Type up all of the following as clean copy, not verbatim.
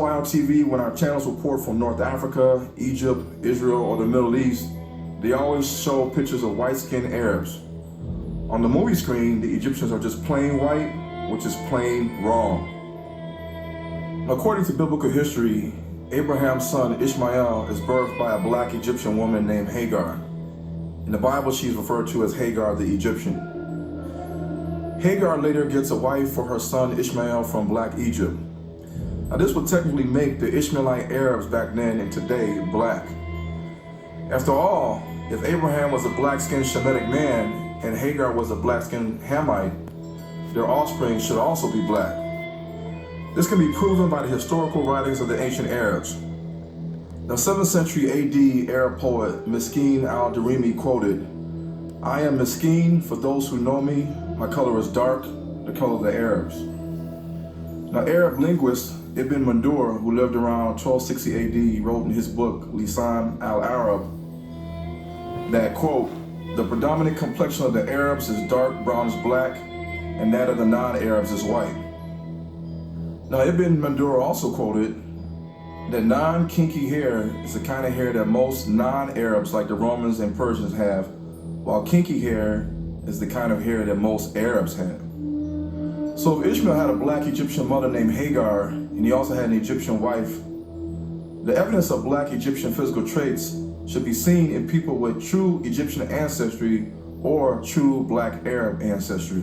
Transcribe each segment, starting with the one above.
why on TV, when our channels report from North Africa, Egypt, Israel, or the Middle East, they always show pictures of white-skinned Arabs. On the movie screen, the Egyptians are just plain white, which is plain wrong. According to biblical history, Abraham's son Ishmael is birthed by a black Egyptian woman named Hagar. In the Bible, she's referred to as Hagar the Egyptian. Hagar later gets a wife for her son Ishmael from black Egypt. Now this would technically make the Ishmaelite Arabs back then and today black. After all, if Abraham was a black-skinned Shemitic man and Hagar was a black-skinned Hamite, their offspring should also be black. This can be proven by the historical writings of the ancient Arabs. The 7th century AD Arab poet Miskin al-Darimi quoted, "I am Miskin for those who know me, my color is dark, the color of the Arabs." Now Arab linguist Ibn Mandur, who lived around 1260 AD, wrote in his book Lisan al-Arab that, quote, "The predominant complexion of the Arabs is dark brownish black, and that of the non-Arabs is white." Now Ibn Mandur also quoted that non-kinky hair is the kind of hair that most non-Arabs like the Romans and Persians have, while kinky hair is the kind of hair that most Arabs have. So if Ishmael had a black Egyptian mother named Hagar, and he also had an Egyptian wife, the evidence of black Egyptian physical traits should be seen in people with true Egyptian ancestry or true black Arab ancestry.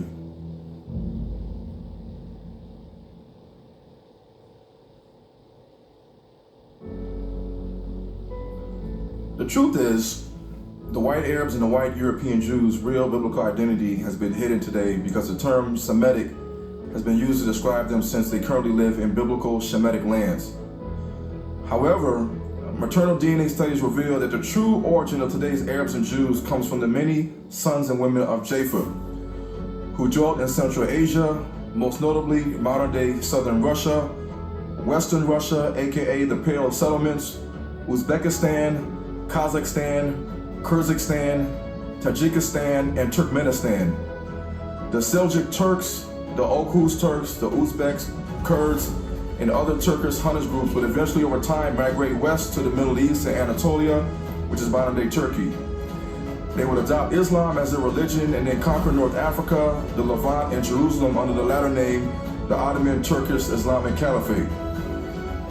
The truth is, the white Arabs and the white European Jews' real biblical identity has been hidden today because the term Semitic has been used to describe them since they currently live in biblical Shemitic lands. However, maternal DNA studies reveal that the true origin of today's Arabs and Jews comes from the many sons and women of Japheth, who dwelt in Central Asia, most notably modern-day southern Russia, Western Russia, aka the Pale of Settlements, Uzbekistan, Kazakhstan, Kyrgyzstan, Tajikistan, and Turkmenistan. The Seljuk Turks, the Oghuz Turks, the Uzbeks, Kurds, and other Turkish Hunnish groups would eventually over time migrate west to the Middle East and Anatolia, which is modern-day Turkey. They would adopt Islam as their religion and then conquer North Africa, the Levant, and Jerusalem under the latter name, the Ottoman Turkish Islamic Caliphate.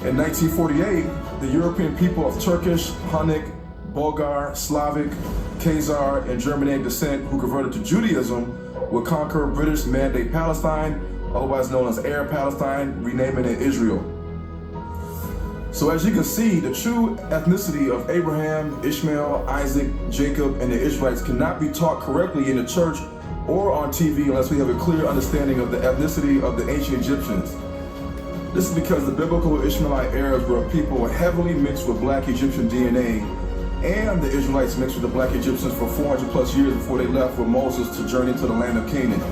In 1948, the European people of Turkish, Hunnic, Bulgar, Slavic, Khazar, and Germanic descent who converted to Judaism would conquer British Mandate Palestine, otherwise known as Arab Palestine, renaming it Israel. So as you can see, the true ethnicity of Abraham, Ishmael, Isaac, Jacob, and the Israelites cannot be taught correctly in the church or on TV unless we have a clear understanding of the ethnicity of the ancient Egyptians. This is because the biblical Ishmaelite Arabs were a people heavily mixed with black Egyptian DNA, and the Israelites mixed with the black Egyptians for 400 plus years before they left with Moses to journey to the land of Canaan.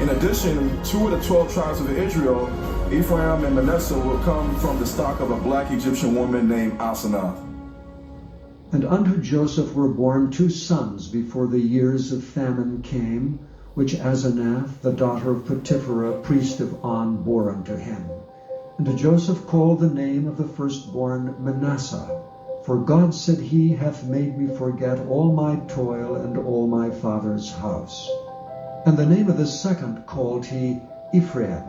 In addition, 2 of the 12 tribes of Israel, Ephraim and Manasseh, will come from the stock of a black Egyptian woman named Asenath. And unto Joseph were born 2 sons before the years of famine came, which Asenath, the daughter of Potipherah, priest of On, bore unto him. And Joseph called the name of the firstborn Manasseh, for God said, He hath made me forget all my toil and all my father's house. And the name of the second called he Ephraim,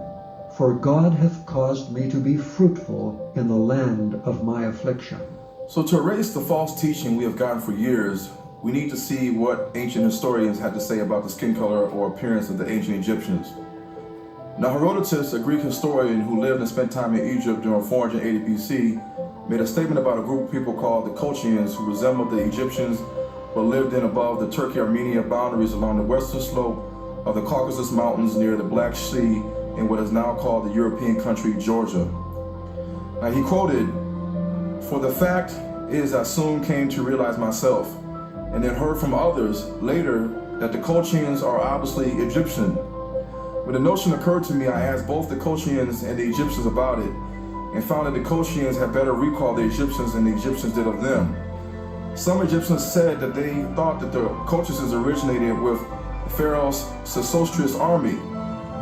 for God hath caused me to be fruitful in the land of my affliction. So to erase the false teaching we have gotten for years, we need to see what ancient historians had to say about the skin color or appearance of the ancient Egyptians. Now Herodotus, a Greek historian who lived and spent time in Egypt during 480 BC, made a statement about a group of people called the Colchians who resembled the Egyptians but lived in above the Turkey-Armenia boundaries along the western slope of the Caucasus Mountains near the Black Sea in what is now called the European country Georgia. Now he quoted, "For the fact is I soon came to realize myself, and then heard from others later that the Colchians are obviously Egyptian. When the notion occurred to me, I asked both the Colchians and the Egyptians about it, and found that the Colchians had better recall the Egyptians than the Egyptians did of them. Some Egyptians said that they thought that the Colchians originated with Pharaoh's Sesostris army,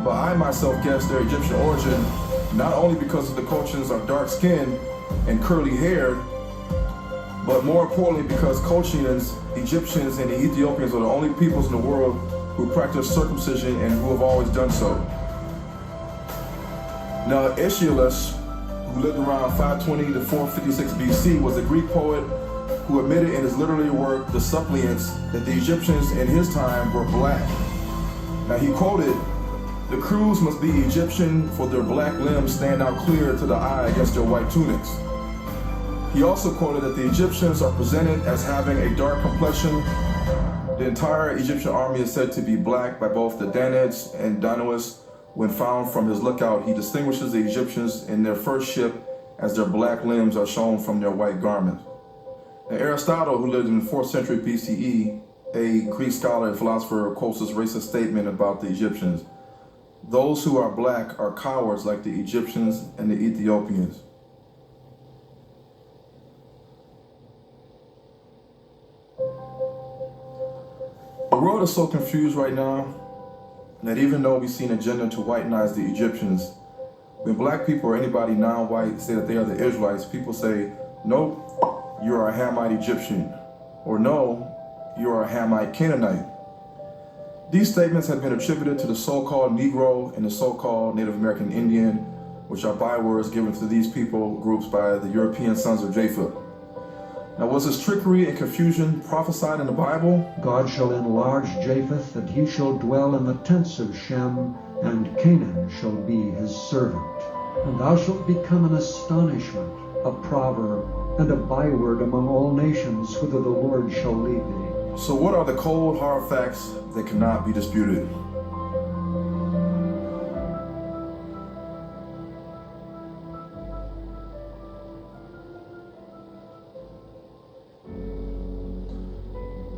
but I myself guessed their Egyptian origin not only because of the Colchians are dark skinned and curly haired, but more importantly because Colchians, Egyptians, and the Ethiopians are the only peoples in the world who practice circumcision and who have always done so. Now, Aeschylus, who lived around 520 to 456 BC, was a Greek poet who admitted in his literary work, The Suppliants, that the Egyptians in his time were black. Now, he quoted, "The crews must be Egyptian, for their black limbs stand out clear to the eye against their white tunics." He also quoted that the Egyptians are presented as having a dark complexion. The entire Egyptian army is said to be black by both the Danaans and Danaans. When found from his lookout, he distinguishes the Egyptians in their first ship as their black limbs are shown from their white garments. Now, Aristotle, who lived in the 4th century BCE, a Greek scholar and philosopher, quotes this racist statement about the Egyptians: "Those who are black are cowards like the Egyptians and the Ethiopians." The world is so confused right now that even though we see an agenda to whitenize the Egyptians, when black people or anybody non-white say that they are the Israelites, people say, "Nope, you are a Hamite Egyptian," or "No, you are a Hamite Canaanite." These statements have been attributed to the so-called Negro and the so-called Native American Indian, which are bywords given to these people groups by the European sons of Japheth. Now, was this trickery and confusion prophesied in the Bible? God shall enlarge Japheth, and he shall dwell in the tents of Shem, and Canaan shall be his servant. And thou shalt become an astonishment, a proverb, and a byword among all nations, whither the Lord shall lead thee. So what are the cold, hard facts that cannot be disputed?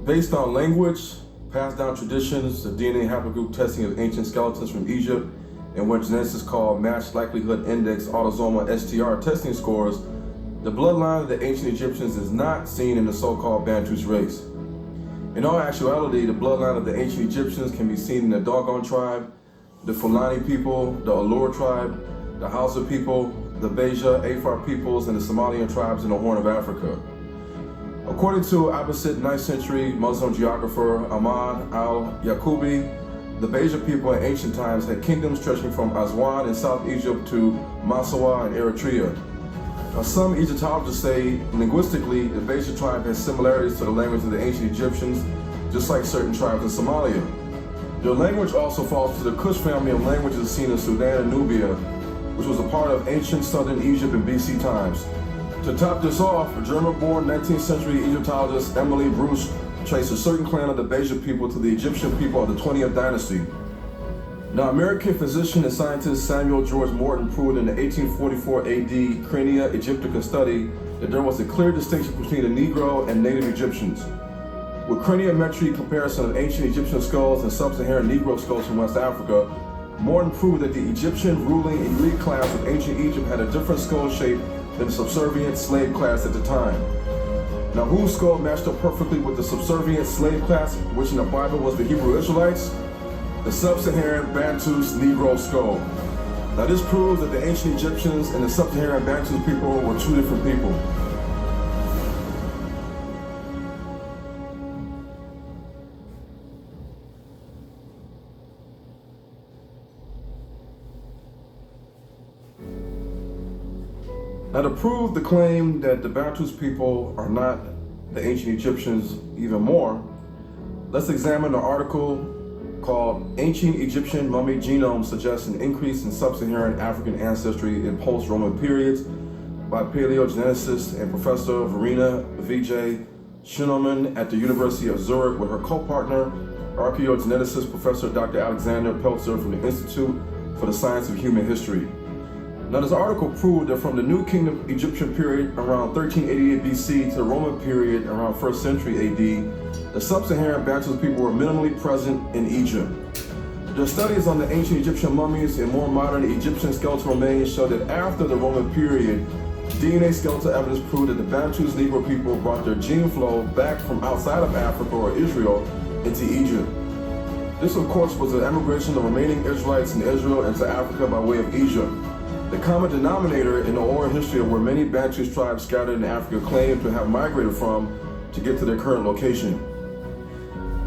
Based on language, passed down traditions, the DNA haplogroup testing of ancient skeletons from Egypt, and what geneticists call matched likelihood index autosomal STR testing scores, the bloodline of the ancient Egyptians is not seen in the so-called Bantus race. In all actuality, the bloodline of the ancient Egyptians can be seen in the Dogon tribe, the Fulani people, the Alur tribe, the Hausa people, the Beja, Afar peoples, and the Somalian tribes in the Horn of Africa. According to Abbasid 9th century Muslim geographer Ahmad al-Yaqubi, the Beja people in ancient times had kingdoms stretching from Aswan in South Egypt to Massawa in Eritrea. Now, some Egyptologists say linguistically the Beja tribe has similarities to the language of the ancient Egyptians, just like certain tribes in Somalia. Their language also falls to the Kush family of languages seen in Sudan and Nubia, which was a part of ancient southern Egypt in BC times. To top this off, German-born 19th century Egyptologist Emily Bruce traced a certain clan of the Beja people to the Egyptian people of the 20th dynasty. Now, American physician and scientist Samuel George Morton proved in the 1844 AD Crania Egyptica study that there was a clear distinction between the Negro and native Egyptians. With craniometry comparison of ancient Egyptian skulls and sub-Saharan Negro skulls from West Africa, Morton proved that the Egyptian ruling elite class of ancient Egypt had a different skull shape than the subservient slave class at the time. Now, whose skull matched up perfectly with the subservient slave class, which in the Bible was the Hebrew Israelites? The sub-Saharan Bantus Negro skull. Now, this proves that the ancient Egyptians and the sub-Saharan Bantus people were two different people. Now, to prove the claim that the Bantus people are not the ancient Egyptians even more, let's examine an article called "Ancient Egyptian Mummy Genome Suggests an Increase in Sub-Saharan African Ancestry in Post-Roman Periods" by paleogeneticist and Professor Verena Vijay Schneemann at the University of Zurich with her co-partner, archaeogeneticist Professor Dr. Alexander Peltzer from the Institute for the Science of Human History. Now, this article proved that from the New Kingdom Egyptian period around 1388 BC to the Roman period around 1st century AD, the sub-Saharan Bantus people were minimally present in Egypt. Their studies on the ancient Egyptian mummies and more modern Egyptian skeletal remains show that after the Roman period, DNA skeletal evidence proved that the Bantus Negro people brought their gene flow back from outside of Africa or Israel into Egypt. This, of course, was the emigration of remaining Israelites in Israel into Africa by way of Egypt. The common denominator in the oral history of where many Bantu tribes scattered in Africa claim to have migrated from to get to their current location.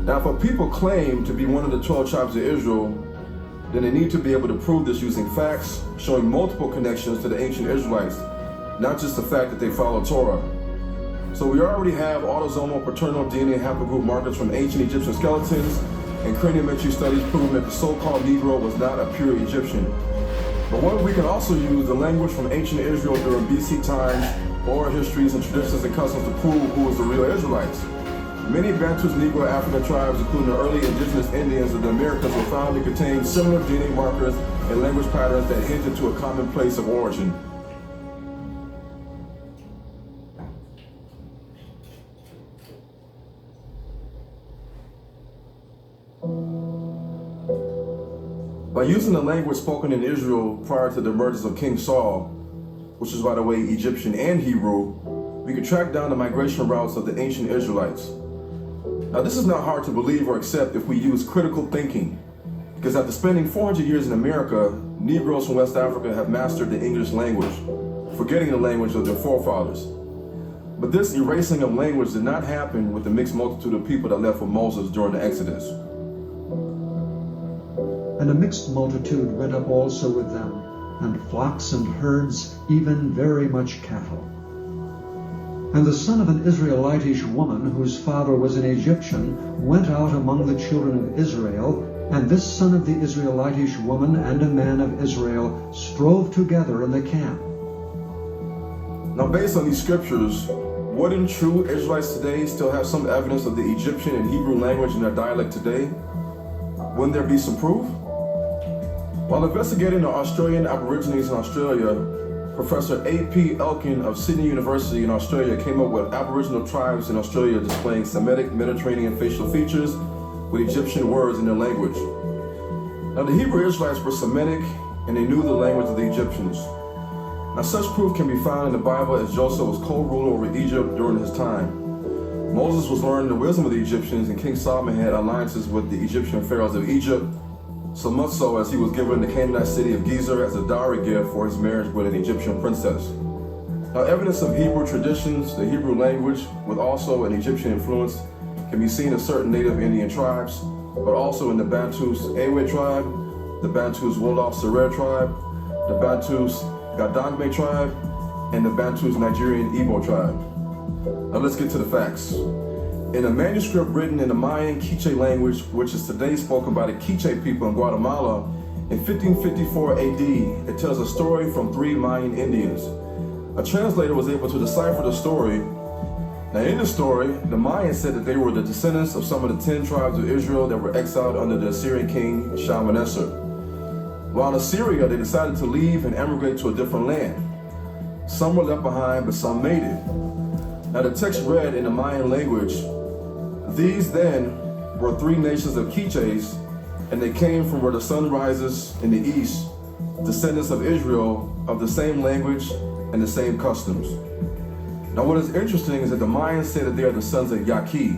Now, if a people claim to be one of the 12 tribes of Israel, then they need to be able to prove this using facts, showing multiple connections to the ancient Israelites, not just the fact that they follow Torah. So we already have autosomal paternal DNA haplogroup markers from ancient Egyptian skeletons and craniometry studies proving that the so-called Negro was not a pure Egyptian. But what if we can also use the language from ancient Israel during BC times, oral histories and traditions and customs to prove who was the real Israelites? Many Bantus Negro African tribes, including the early indigenous Indians of the Americas, were found to contain similar DNA markers and language patterns that hinted to a common place of origin. By using the language spoken in Israel prior to the emergence of King Saul, which is, by the way, Egyptian and Hebrew, we could track down the migration routes of the ancient Israelites. Now, this is not hard to believe or accept if we use critical thinking, because after spending 400 years in America, Negroes from West Africa have mastered the English language, forgetting the language of their forefathers. But this erasing of language did not happen with the mixed multitude of people that left with Moses during the Exodus. And a mixed multitude went up also with them, and flocks and herds, even very much cattle. And the son of an Israelitish woman, whose father was an Egyptian, went out among the children of Israel, and this son of the Israelitish woman and a man of Israel strove together in the camp. Now, based on these scriptures, wouldn't true Israelites today still have some evidence of the Egyptian and Hebrew language in their dialect today? Wouldn't there be some proof? While investigating the Australian Aborigines in Australia, Professor A.P. Elkin of Sydney University in Australia came up with Aboriginal tribes in Australia displaying Semitic Mediterranean facial features with Egyptian words in their language. Now, the Hebrew Israelites were Semitic and they knew the language of the Egyptians. Now, such proof can be found in the Bible as Joseph was co-ruler over Egypt during his time. Moses was learning the wisdom of the Egyptians, and King Solomon had alliances with the Egyptian pharaohs of Egypt, so much so as he was given the Canaanite city of Gezer as a dowry gift for his marriage with an Egyptian princess. Now, evidence of Hebrew traditions, the Hebrew language, with also an Egyptian influence, can be seen in certain native Indian tribes, but also in the Bantus Ewe tribe, the Bantus Wolof Serer tribe, the Bantus Gadangme tribe, and the Bantus Nigerian Igbo tribe. Now let's get to the facts. In a manuscript written in the Mayan Quiche language, which is today spoken by the Quiche people in Guatemala, in 1554 AD, it tells a story from 3 Mayan Indians. A translator was able to decipher the story. Now, in the story, the Mayans said that they were the descendants of some of the 10 tribes of Israel that were exiled under the Assyrian king Shalmaneser. While in Assyria, they decided to leave and emigrate to a different land. Some were left behind, but some made it. Now, the text read in the Mayan language, "These then were 3 nations of Quiches, and they came from where the sun rises in the east, descendants of Israel, of the same language and the same customs." Now, what is interesting is that the Mayans say that they are the sons of Yaqui,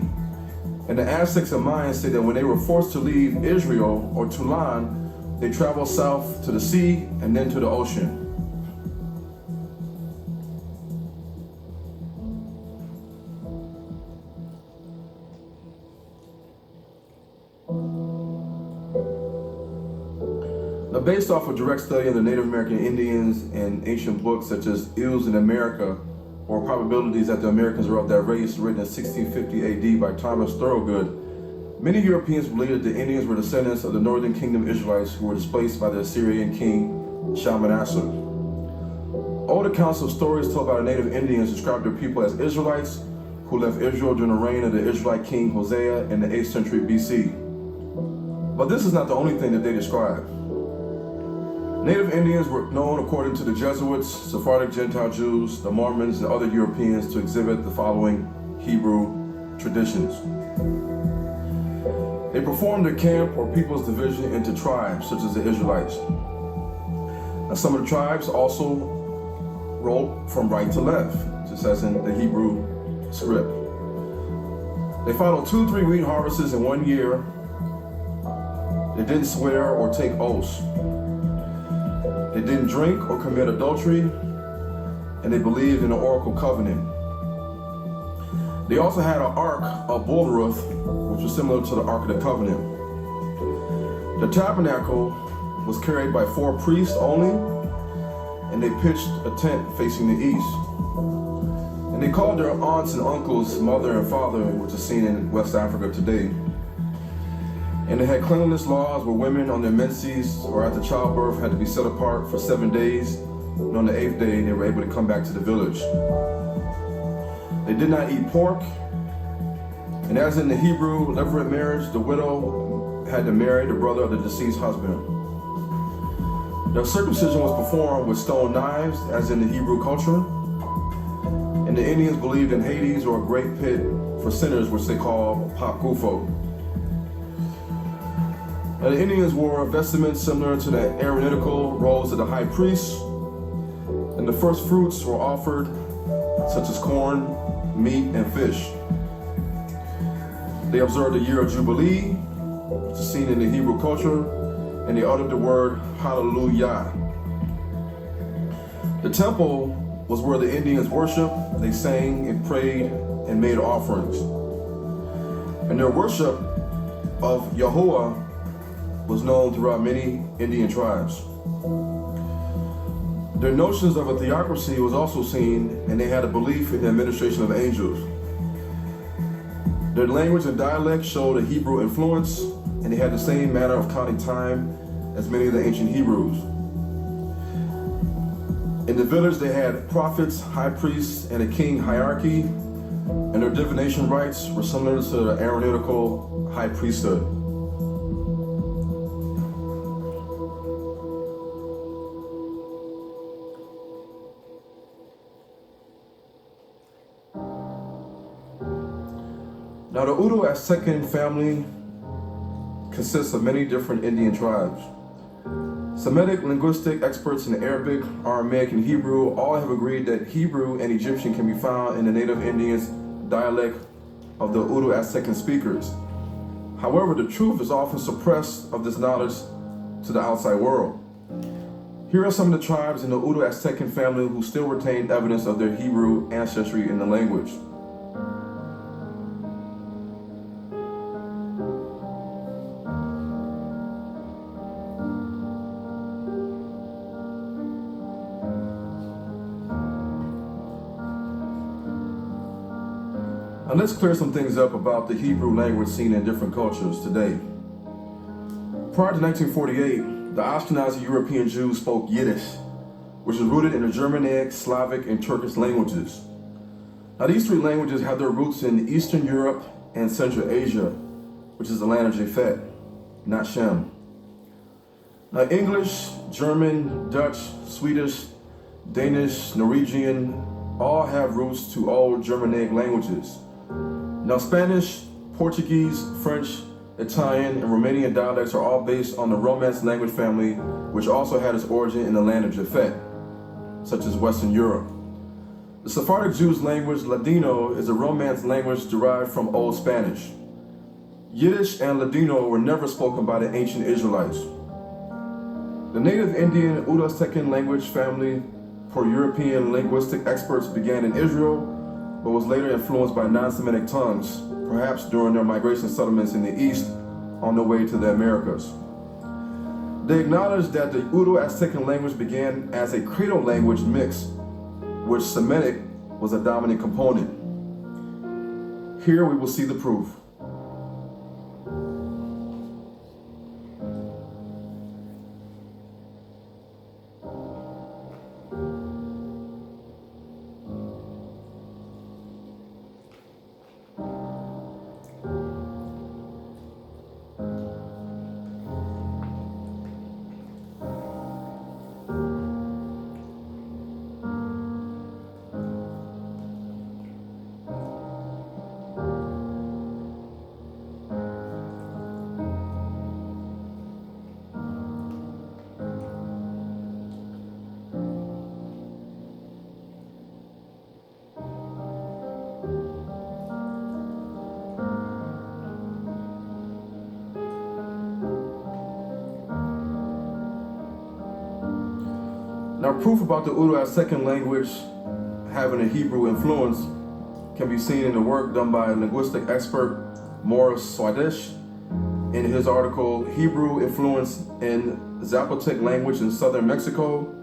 and the Aztecs and Mayans say that when they were forced to leave Israel or Tulan, they traveled south to the sea and then to the ocean. Now, based off of direct study of the Native American Indians and ancient books such as Ills in America, or Probabilities that the Americans were of that race, written in 1650 AD by Thomas Thorogood, many Europeans believed that the Indians were descendants of the Northern Kingdom Israelites who were displaced by the Assyrian king Shalmaneser. Old accounts of stories told by the native Indians describe their people as Israelites who left Israel during the reign of the Israelite king Hosea in the 8th century BC. But this is not the only thing that they describe. Native Indians were known, according to the Jesuits, Sephardic Gentile Jews, the Mormons, and other Europeans, to exhibit the following Hebrew traditions. They performed their camp or people's division into tribes, such as the Israelites. Now, some of the tribes also wrote from right to left, just as in the Hebrew script. They followed 2-3 wheat harvests in 1 year. They didn't swear or take oaths. They They didn't drink or commit adultery, and they believed in the Oracle Covenant. They also had an Ark of Boldruth, which was similar to the Ark of the Covenant. The tabernacle was carried by 4 priests only, and they pitched a tent facing the east. And they called their aunts and uncles mother and father, which is seen in West Africa today. And they had cleanliness laws where women on their menses or after childbirth had to be set apart for 7 days, and on the 8th day they were able to come back to the village. They did not eat pork, and as in the Hebrew levirate marriage, the widow had to marry the brother of the deceased husband. Their circumcision was performed with stone knives, as in the Hebrew culture, and the Indians believed in Hades, or a great pit for sinners, which they call Pakufo. Now, the Indians wore vestments similar to the Aaronical robes of the high priest, and the first fruits were offered, such as corn, meat, and fish. They observed the year of Jubilee, which is seen in the Hebrew culture, and they uttered the word Hallelujah. The temple was where the Indians worshiped. They sang and prayed and made offerings. And their worship of Yahuwah was known throughout many Indian tribes. Their notions of a theocracy was also seen, and they had a belief in the administration of angels. Their language and dialect showed a Hebrew influence, and they had the same manner of counting time as many of the ancient Hebrews. In the village, they had prophets, high priests, and a king hierarchy, and their divination rites were similar to the Aaronical high priesthood. Now, the Udo-Aztecan family consists of many different Indian tribes. Semitic linguistic experts in Arabic, Aramaic, and Hebrew all have agreed that Hebrew and Egyptian can be found in the native Indians' dialect of the Udo-Aztecan speakers. However, the truth is often suppressed of this knowledge to the outside world. Here are some of the tribes in the Udo-Aztecan family who still retain evidence of their Hebrew ancestry in the language. Now let's clear some things up about the Hebrew language seen in different cultures today. Prior to 1948, the Ashkenazi European Jews spoke Yiddish, which is rooted in the Germanic, Slavic, and Turkish languages. Now these 3 languages have their roots in Eastern Europe and Central Asia, which is the land of Japhet, not Shem. Now English, German, Dutch, Swedish, Danish, Norwegian, all have roots to old Germanic languages. Now Spanish, Portuguese, French, Italian, and Romanian dialects are all based on the Romance language family, which also had its origin in the land of Japhet, such as Western Europe. The Sephardic Jews' language, Ladino, is a Romance language derived from Old Spanish. Yiddish and Ladino were never spoken by the ancient Israelites. The native Indian Udo-Aztecan language family for European linguistic experts began in Israel, but was later influenced by non-Semitic tongues, perhaps during their migration settlements in the East on their way to the Americas. They acknowledge that the Udo-Aztecan language began as a Credo language mix, which Semitic was a dominant component. Here we will see the proof. Now, proof about the Urdu as second language having a Hebrew influence can be seen in the work done by linguistic expert Morris Swadesh in his article, Hebrew Influence in Zapotec Language in Southern Mexico.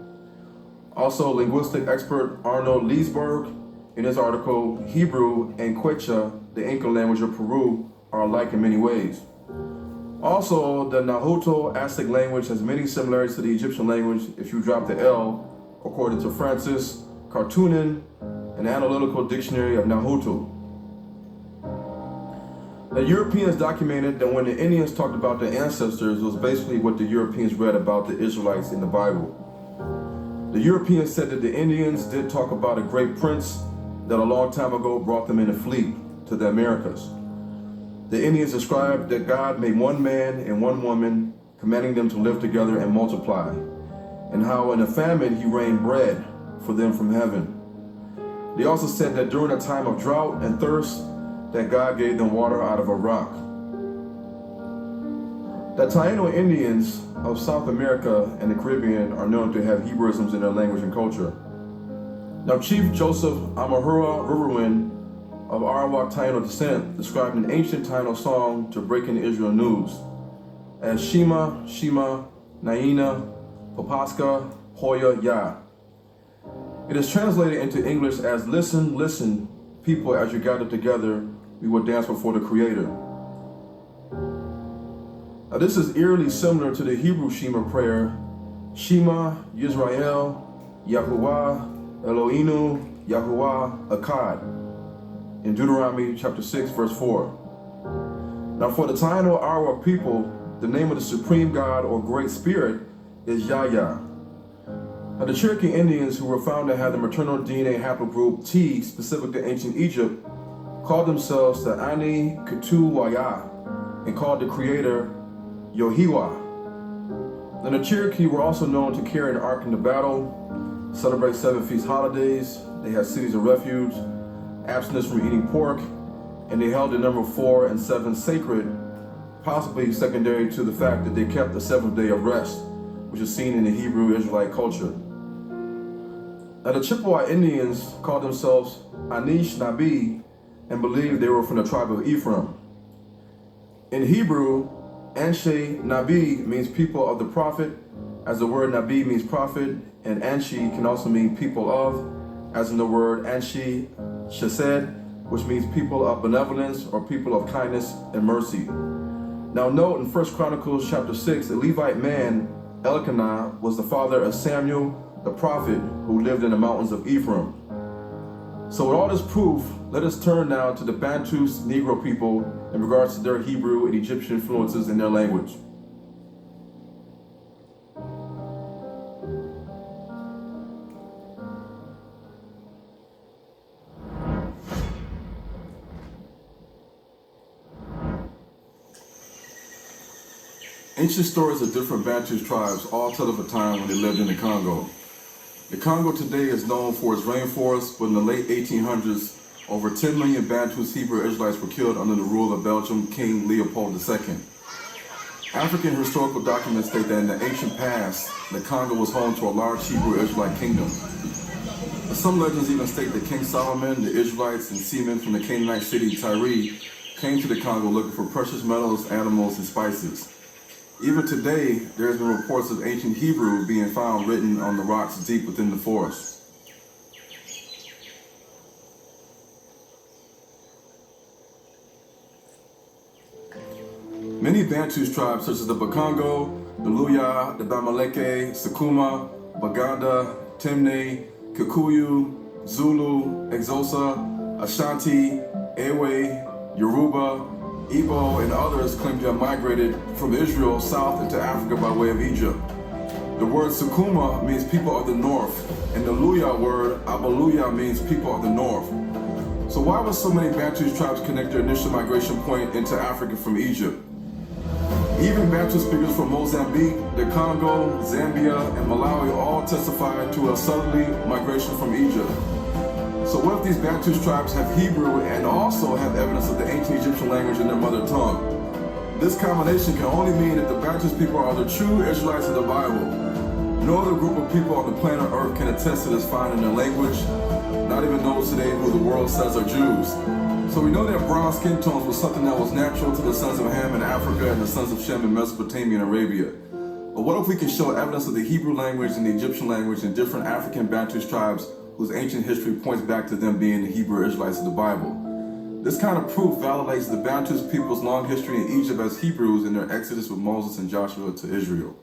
Also, linguistic expert Arnold Leesburg in his article, Hebrew and Quechua, the Inca language of Peru, are alike in many ways. Also, the Nahuatl Aztec language has many similarities to the Egyptian language if you drop the L, according to Francis H2N, an analytical dictionary of Nahuatl. The Europeans documented that when the Indians talked about their ancestors, it was basically what the Europeans read about the Israelites in the Bible. The Europeans said that the Indians did talk about a great prince that a long time ago brought them in a fleet to the Americas. The Indians described that God made one man and one woman, commanding them to live together and multiply, and how in a famine he rained bread for them from heaven. They also said that during a time of drought and thirst, that God gave them water out of a rock. The Taino Indians of South America and the Caribbean are known to have Hebrewisms in their language and culture. Now, Chief Joseph Amahura Riverwind of Arawak Taino descent described an ancient Taino song to breaking Israel news as Shema, Shema, Naina, Papaska, Hoya, Ya. It is translated into English as listen, listen, people, as you gather together, we will dance before the Creator. Now, this is eerily similar to the Hebrew Shema prayer, Shema Yisrael, Yahuwah, Eloheinu, Yahuwah, Akkad, in Deuteronomy chapter 6, verse 4. Now, for the Taino Arawak people, the name of the supreme God or great spirit is Yahya. Now, the Cherokee Indians, who were found to have the maternal DNA haplogroup T specific to ancient Egypt, called themselves the Ani Ketu Waya and called the creator Yohiwa. Then the Cherokee were also known to carry an ark into battle, celebrate 7 feast holidays, they had cities of refuge, abstinence from eating pork, and they held the number 4 and 7 sacred, possibly secondary to the fact that they kept the 7th day of rest, which is seen in the Hebrew Israelite culture. Now, the Chippewa Indians called themselves Anish Nabi and believed they were from the tribe of Ephraim. In Hebrew, Anshe Nabi means people of the prophet, as the word Nabi means prophet, and Anshi can also mean people of, as in the word Anshi Chesed, which means people of benevolence or people of kindness and mercy. Now note in 1 Chronicles chapter 6, a Levite man, Elkanah, was the father of Samuel, the prophet, who lived in the mountains of Ephraim. So with all this proof, let us turn now to the Bantus Negro people in regards to their Hebrew and Egyptian influences in their language. Ancient stories of different Bantu tribes all tell of a time when they lived in the Congo. The Congo today is known for its rainforest, but in the late 1800s, over 10 million Bantus Hebrew Israelites were killed under the rule of Belgian King Leopold II. African historical documents state that in the ancient past, the Congo was home to a large Hebrew Israelite kingdom. But some legends even state that King Solomon, the Israelites, and seamen from the Canaanite city Tyre came to the Congo looking for precious metals, animals, and spices. Even today, there has been reports of ancient Hebrew being found written on the rocks deep within the forest. Many Bantu tribes such as the Bakongo, the Luya, the Bamaleke, Sakuma, Baganda, Temne, Kikuyu, Zulu, Exosa, Ashanti, Ewe, Yoruba, Igbo, and others claim to have migrated from Israel south into Africa by way of Egypt. The word Sukuma means people of the north, and the Luya word Abaluya means people of the north. So why would so many Bantu tribes connect their initial migration point into Africa from Egypt? Even Bantu speakers from Mozambique, the Congo, Zambia, and Malawi all testify to a southerly migration from Egypt. So what if these Bantu tribes have Hebrew and also have evidence of the ancient Egyptian language in their mother tongue? This combination can only mean that the Bantu people are the true Israelites of the Bible. No other group of people on the planet Earth can attest to this finding their language, not even those today who the world says are Jews. So we know that brown skin tones was something that was natural to the sons of Ham in Africa and the sons of Shem in Mesopotamia and Arabia. But what if we can show evidence of the Hebrew language and the Egyptian language in different African Bantu tribes whose ancient history points back to them being the Hebrew Israelites of the Bible? This kind of proof validates the Bantu people's long history in Egypt as Hebrews in their exodus with Moses and Joshua to Israel.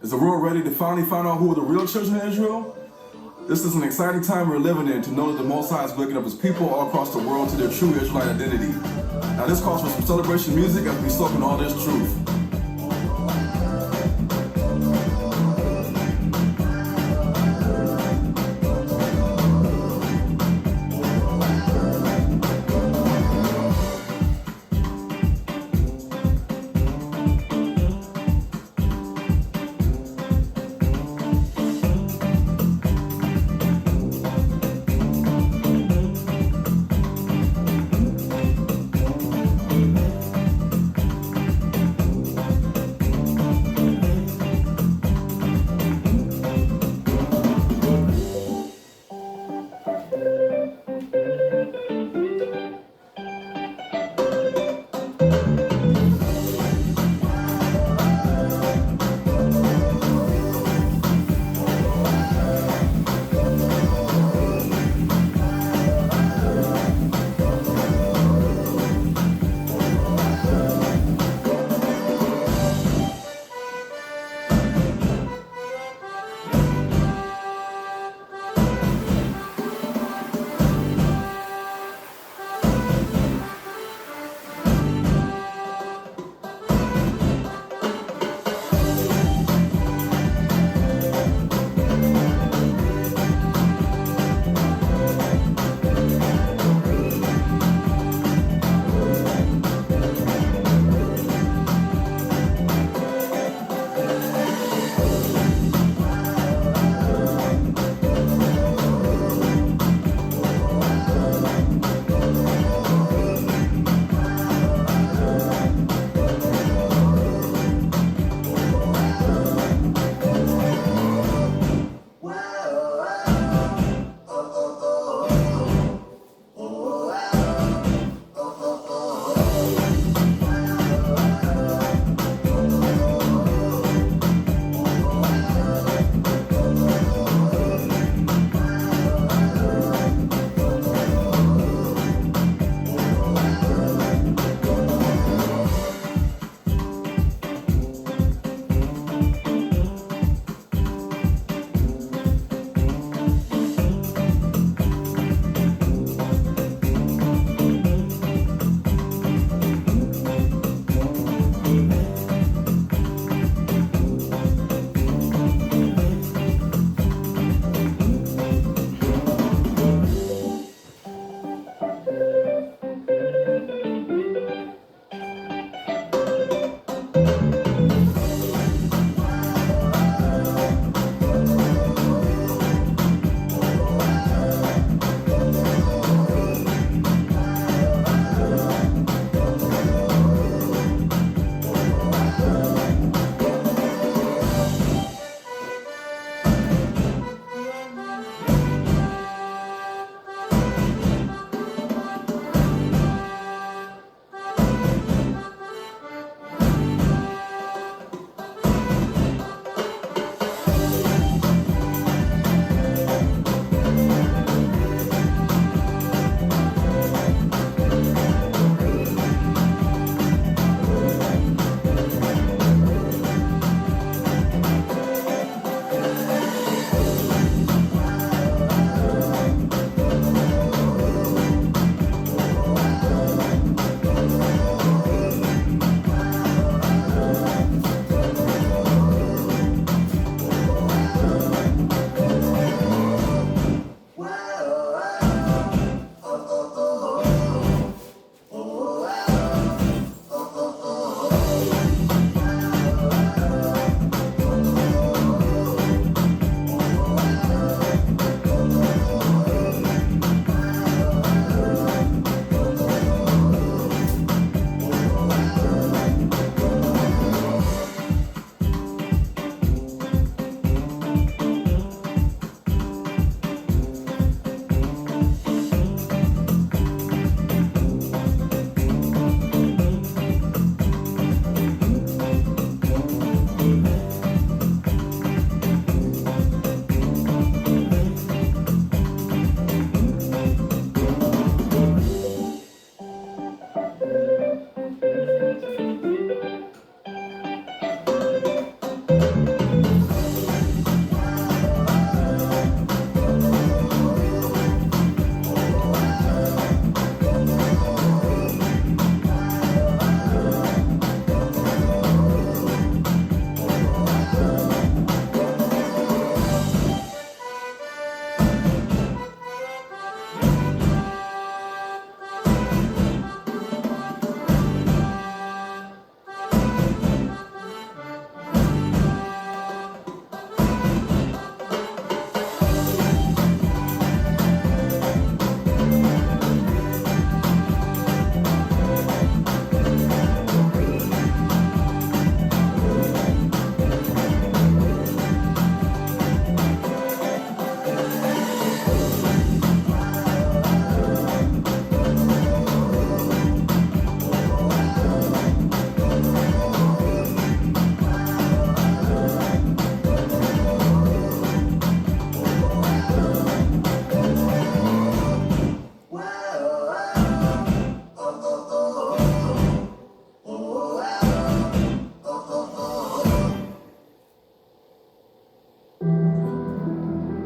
Is the world ready to finally find out who are the real children of Israel? This is an exciting time we're living in to know that the Most High is waking up his people all across the world to their true Israelite identity. Now this calls for some celebration music as we soak in all this truth.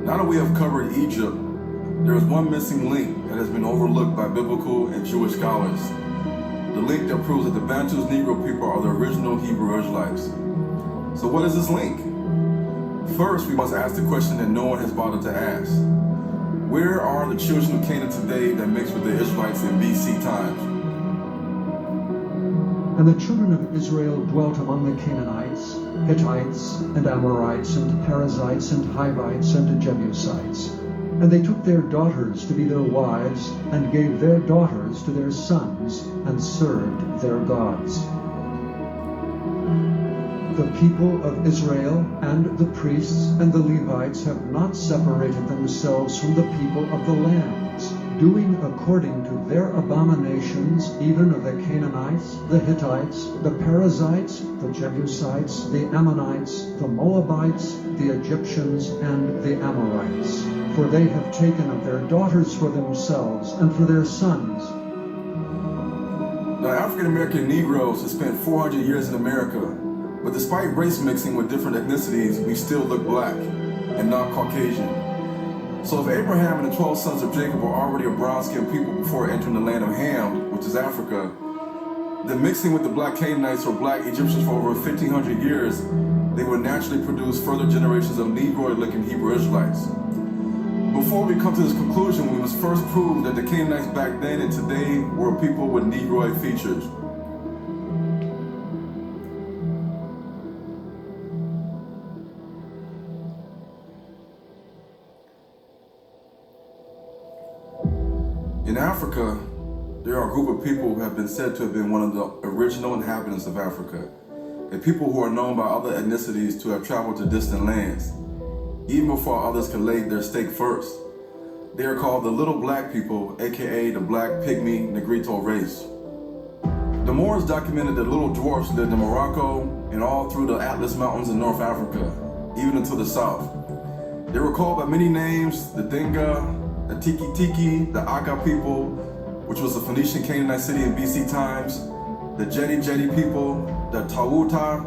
Now that we have covered Egypt, there is one missing link that has been overlooked by biblical and Jewish scholars. The link that proves that the Bantus Negro people are the original Hebrew Israelites. So what is this link? First, we must ask the question that no one has bothered to ask. Where are the children of Canaan today that mixed with the Israelites in BC times? And the children of Israel dwelt among the Canaanites, Hittites, and Amorites, and Perizzites, and Hivites, and Jebusites. And they took their daughters to be their wives, and gave their daughters to their sons, and served their gods. The people of Israel and the priests and the Levites have not separated themselves from the people of the lands, doing according to their abominations, even of the Canaanites, the Hittites, the Perizzites, the Jebusites, the Ammonites, the Moabites, the Egyptians, and the Amorites. For they have taken of their daughters for themselves and for their sons. Now, African-American Negroes have spent 400 years in America, but despite race mixing with different ethnicities, we still look black and not Caucasian. So if Abraham and the 12 sons of Jacob were already a brown-skinned people before entering the land of Ham, which is Africa, then mixing with the black Canaanites or black Egyptians for over 1,500 years, they would naturally produce further generations of Negroid-looking Hebrew Israelites. Before we come to this conclusion, we must first prove that the Canaanites back then and today were people with Negroid features. In Africa, there are a group of people who have been said to have been one of the original inhabitants of Africa, and people who are known by other ethnicities to have traveled to distant lands, even before others could lay their stake first. They are called the Little Black People, aka the Black Pygmy Negrito race. The Moors documented that little dwarfs lived in Morocco and all through the Atlas Mountains in North Africa, even into the south. They were called by many names: the Dinga, the Tiki Tiki, the Aga people, which was a Phoenician Canaanite city in BC times, the Jeti people, the Tawuta,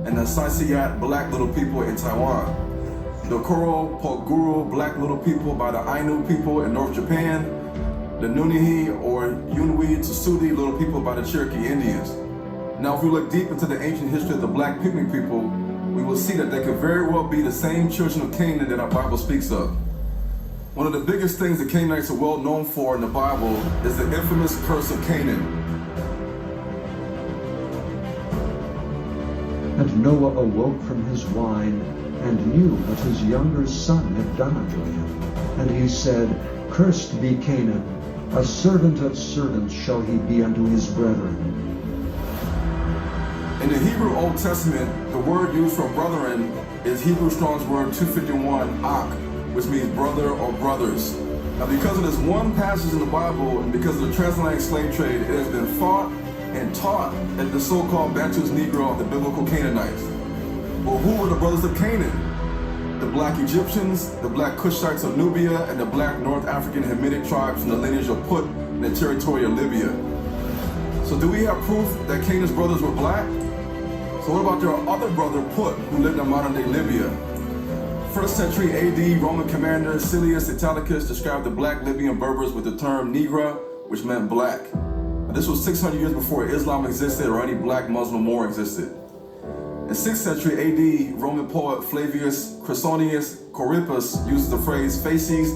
and the Saisiyat Black Little People in Taiwan, the Koro Poguru Black Little People by the Ainu people in North Japan, the Nunihi or Yunwi Tsuudi Little People by the Cherokee Indians. Now, if we look deep into the ancient history of the Black Pygmy people, we will see that they could very well be the same children of Canaan that our Bible speaks of. One of the biggest things the Canaanites are well known for in the Bible is the infamous curse of Canaan. And Noah awoke from his wine, and knew what his younger son had done unto him. And he said, Cursed be Canaan, a servant of servants shall he be unto his brethren. In the Hebrew Old Testament, the word used for brethren is Hebrew Strong's word 251, ak, which means brother or brothers. Now, because of this one passage in the Bible, and because of the transatlantic slave trade, it has been thought and taught that the so-called Bantus Negro are the biblical Canaanites. Well, who were the brothers of Canaan? The black Egyptians, the black Cushites of Nubia, and the black North African Hamitic tribes from the lineage of Put in the territory of Libya. So do we have proof that Canaan's brothers were black? So what about their other brother Put, who lived in modern-day Libya? 1st century AD, Roman commander Silius Italicus described the black Libyan Berbers with the term Negra, which meant black. Now, this was 600 years before Islam existed or any black Muslim war existed. In 6th century AD, Roman poet Flavius Chrysonius Corippus uses the phrase facies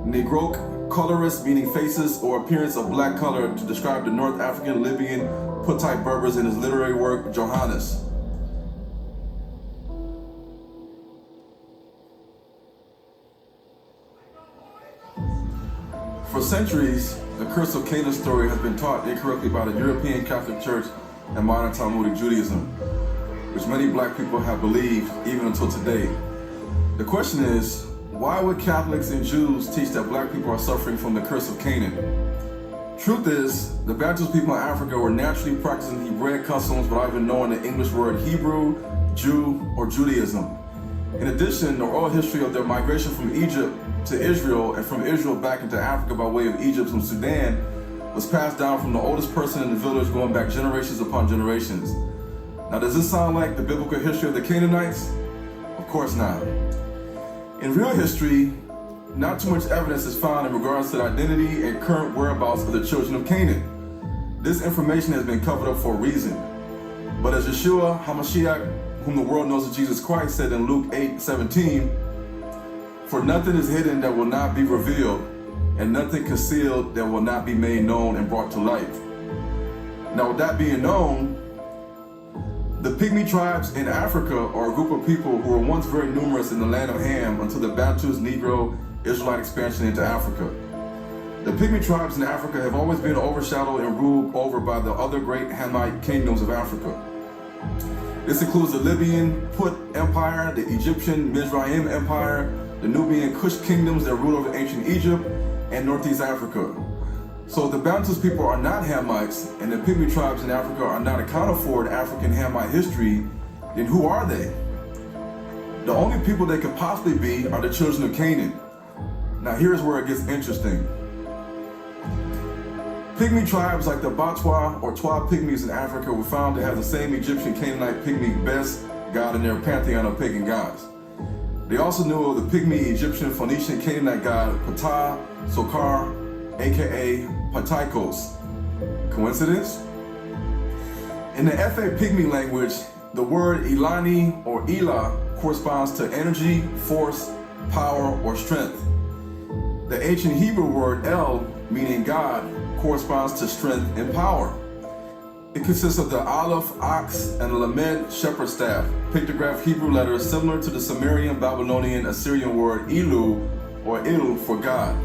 negroque, colorist, meaning faces or appearance of black color, to describe the North African Libyan Puttite Berbers in his literary work Johannes. For centuries, the curse of Canaan story has been taught incorrectly by the European Catholic Church and modern Talmudic Judaism, which many black people have believed even until today. The question is, why would Catholics and Jews teach that black people are suffering from the curse of Canaan? Truth is, the Bantus people in Africa were naturally practicing Hebraic customs without even knowing the English word Hebrew, Jew, or Judaism. In addition, the oral history of their migration from Egypt to Israel and from Israel back into Africa by way of Egypt and Sudan was passed down from the oldest person in the village going back generations upon generations. Now, does this sound like the biblical history of the Canaanites? Of course not. In real history, not too much evidence is found in regards to the identity and current whereabouts of the children of Canaan. This information has been covered up for a reason. But as Yeshua HaMashiach, whom the world knows as Jesus Christ, said in Luke 8:17, "For nothing is hidden that will not be revealed, and nothing concealed that will not be made known and brought to light." Now, with that being known, the Pygmy tribes in Africa are a group of people who were once very numerous in the land of Ham until the Bantus, Negro, Israelite expansion into Africa. The Pygmy tribes in Africa have always been overshadowed and ruled over by the other great Hamite kingdoms of Africa. This includes the Libyan Put Empire, the Egyptian Mizraim Empire, the Nubian Kush kingdoms that ruled over ancient Egypt, and Northeast Africa. So if the Bantus people are not Hamites, and the Pygmy tribes in Africa are not accounted for in African Hamite history, then who are they? The only people they could possibly be are the children of Canaan. Now here's where it gets interesting. Pygmy tribes like the Batwa or Twa Pygmies in Africa were found to have the same Egyptian Canaanite Pygmy Bes god in their pantheon of pagan gods. They also knew of the Pygmy Egyptian Phoenician Canaanite god Ptah Sokar, aka Pataikos. Coincidence? In the FA Pygmy language, the word Ilani or Ela corresponds to energy, force, power, or strength. The ancient Hebrew word El, meaning God, corresponds to strength and power. It consists of the Aleph, Ox, and the Lamed, shepherd staff, pictographed Hebrew letters similar to the Sumerian, Babylonian, Assyrian word Elu or Il for God.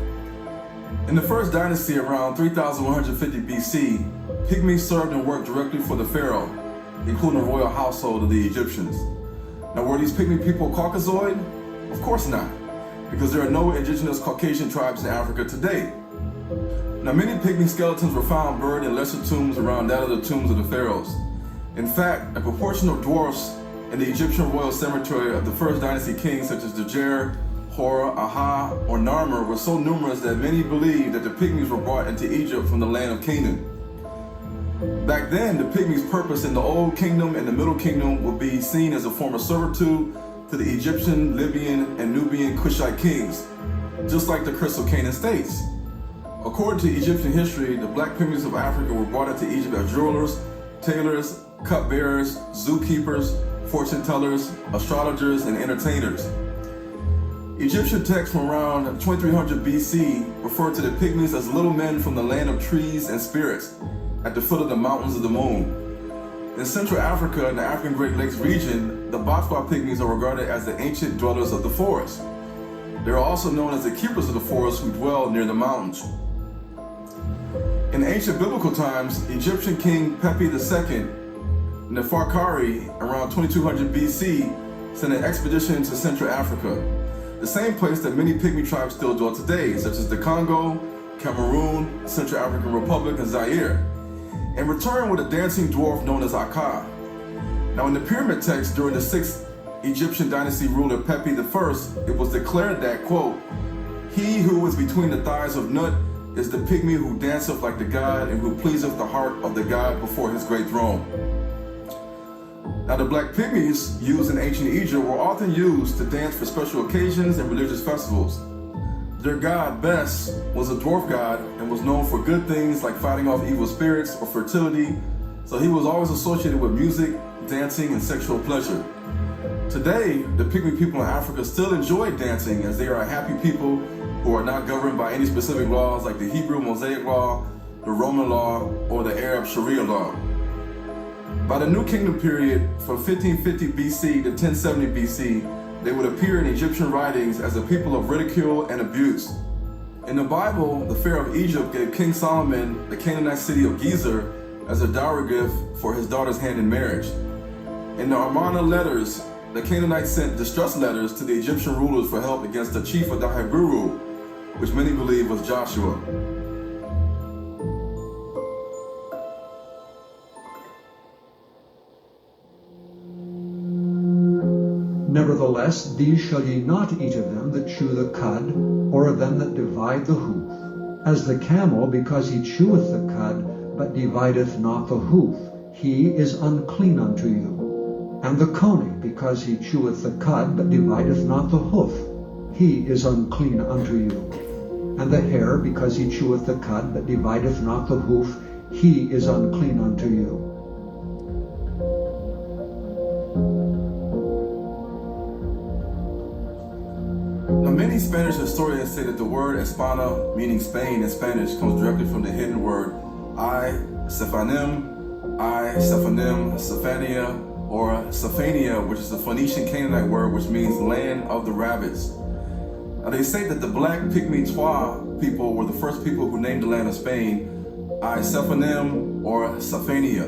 In the first dynasty around 3150 BC, Pygmies served and worked directly for the pharaoh, including the royal household of the Egyptians. Now, were these Pygmy people Caucasoid? Of course not, because there are no indigenous Caucasian tribes in Africa today. Now, many Pygmy skeletons were found buried in lesser tombs around that of the tombs of the pharaohs. In fact, a proportion of dwarfs in the Egyptian royal cemetery of the first dynasty kings such as Djer, Hora, Aha, or Narmer were so numerous that many believed that the Pygmies were brought into Egypt from the land of Canaan. Back then, the Pygmies' purpose in the Old Kingdom and the Middle Kingdom would be seen as a form of servitude to the Egyptian, Libyan, and Nubian Kushite kings, just like the Crystal Canaan states. According to Egyptian history, the black Pygmies of Africa were brought into Egypt as jewelers, tailors, cupbearers, zookeepers, fortune tellers, astrologers, and entertainers. Egyptian texts from around 2300 BC refer to the Pygmies as little men from the land of trees and spirits at the foot of the mountains of the moon. In Central Africa and the African Great Lakes region, the Batwa Pygmies are regarded as the ancient dwellers of the forest. They are also known as the keepers of the forest who dwell near the mountains. In ancient biblical times, Egyptian King Pepi II Neferkari, around 2200 BC, sent an expedition to Central Africa, the same place that many Pygmy tribes still dwell today, such as the Congo, Cameroon, Central African Republic, and Zaire, and returned with a dancing dwarf known as Akka. Now, in the pyramid text during the 6th Egyptian dynasty ruler Pepi I, it was declared that, quote, "He who is between the thighs of Nut is the Pygmy who danceth like the god and who pleaseth the heart of the god before his great throne." Now, the black Pygmies used in ancient Egypt were often used to dance for special occasions and religious festivals. Their god, Bes, was a dwarf god and was known for good things like fighting off evil spirits or fertility, so he was always associated with music, dancing, and sexual pleasure. Today, the Pygmy people in Africa still enjoy dancing as they are a happy people who are not governed by any specific laws like the Hebrew Mosaic Law, the Roman Law, or the Arab Sharia Law. By the New Kingdom period, from 1550 BC to 1070 BC, they would appear in Egyptian writings as a people of ridicule and abuse. In the Bible, the Pharaoh of Egypt gave King Solomon the Canaanite city of Gezer as a dowry gift for his daughter's hand in marriage. In the Amarna letters, the Canaanites sent distress letters to the Egyptian rulers for help against the chief of the Hebrew, which many believe was Joshua. Nevertheless, these shall ye not eat of them that chew the cud, or of them that divide the hoof. As the camel, because he cheweth the cud, but divideth not the hoof, he is unclean unto you. And the coney, because he cheweth the cud, but divideth not the hoof, he is unclean unto you. And the hare, because he cheweth the cud, but divideth not the hoof, he is unclean unto you. Now, many Spanish historians say that the word España, meaning Spain in Spanish, comes directly from the hidden word Sephanim, Sephania, or Sephania, which is a Phoenician Canaanite word which means land of the rabbits. Now, they say that the black Pygmy Twa people were the first people who named the land of Spain Sephanim or Sephania.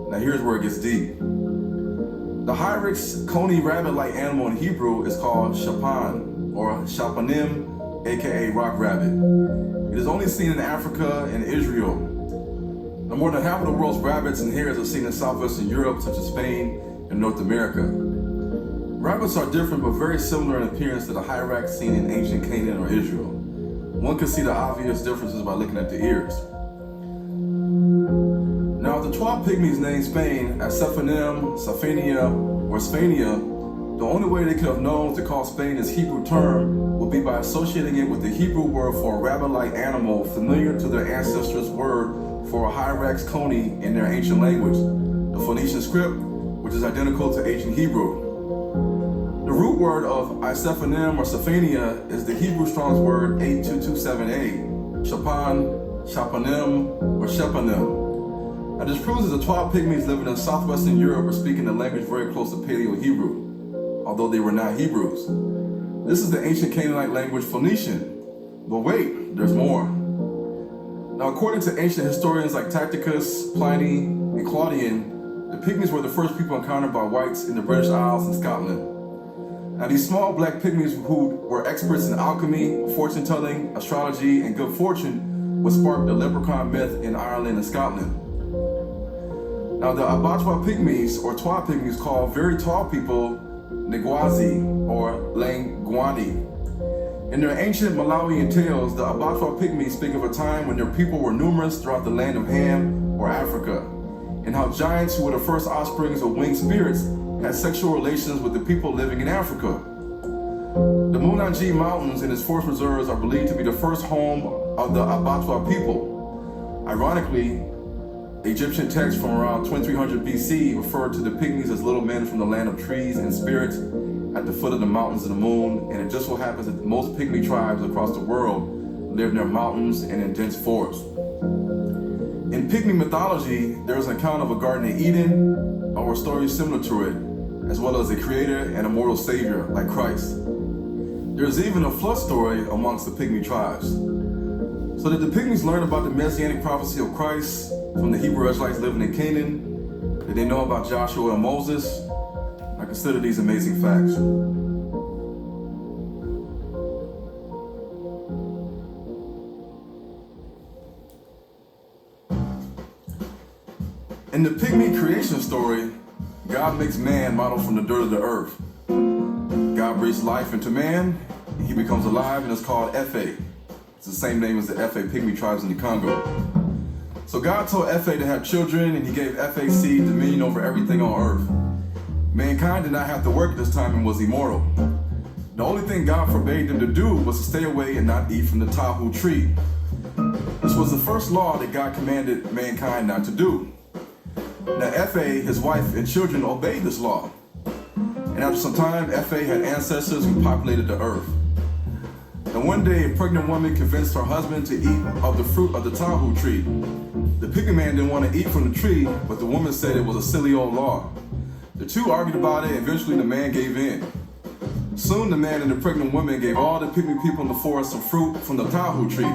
Now, here's where it gets deep. The Hyrax coney rabbit-like animal in Hebrew is called shapan, or shapanim, aka rock rabbit. It is only seen in Africa and Israel. Now, more than half of the world's rabbits and hares are seen in southwestern Europe, such as Spain and North America. Rabbits are different but very similar in appearance to the Hyrax seen in ancient Canaan or Israel. One can see the obvious differences by looking at the ears. Now, if the Twa Pygmies named Spain as Sephanim, Sephania, or Spania, the only way they could have known to call Spain this Hebrew term would be by associating it with the Hebrew word for a rabbit-like animal familiar to their ancestors' word for a Hyrax coney in their ancient language, the Phoenician script, which is identical to ancient Hebrew. The root word of Isephanim or Sephania is the Hebrew Strong's word 8227a, Shapan, Shapanim, or Shepanim. Now, this proves that the Twa Pygmies living in southwestern Europe were speaking a language very close to Paleo-Hebrew, although they were not Hebrews. This is the ancient Canaanite language Phoenician. But wait, there's more. Now, according to ancient historians like Tacitus, Pliny, and Claudian, the Pygmies were the first people encountered by whites in the British Isles and Scotland. Now, these small black Pygmies who were experts in alchemy, fortune-telling, astrology, and good fortune would spark the leprechaun myth in Ireland and Scotland. Now, the Abattoir Pygmies, or Twa Pygmies, call very tall people Negwazi, or Langwani. In their ancient Malawian tales, the Abattoir Pygmies speak of a time when their people were numerous throughout the land of Ham, or Africa, and how giants who were the first offsprings of winged spirits had sexual relations with the people living in Africa. The Munanji Mountains and its forest reserves are believed to be the first home of the Abattoir people. Ironically, Egyptian texts from around 2300 BC referred to the Pygmies as little men from the land of trees and spirits at the foot of the mountains of the moon, and it just so happens that most Pygmy tribes across the world live near mountains and in dense forests. In Pygmy mythology, there is an account of a Garden of Eden, or stories similar to it, as well as a creator and immortal savior like Christ. There is even a flood story amongst the Pygmy tribes. So did the Pygmies learn about the messianic prophecy of Christ from the Hebrew Israelites living in Canaan? Did they know about Joshua and Moses? Now consider these amazing facts. In the Pygmy creation story, God makes man modeled from the dirt of the earth. God breathes life into man, and he becomes alive and is called Efe. It's the same name as the Efe Pygmy tribes in the Congo. So God told Efe to have children, and he gave Efe seed dominion over everything on earth. Mankind did not have to work at this time and was immortal. The only thing God forbade them to do was to stay away and not eat from the tahu tree. This was the first law that God commanded mankind not to do. Now Efe, his wife, and children obeyed this law. And after some time, Efe had ancestors who populated the earth. And one day, a pregnant woman convinced her husband to eat of the fruit of the tahu tree. The Pygmy man didn't want to eat from the tree, but the woman said it was a silly old law. The two argued about it, and eventually the man gave in. Soon the man and the pregnant woman gave all the Pygmy people in the forest some fruit from the tahu tree.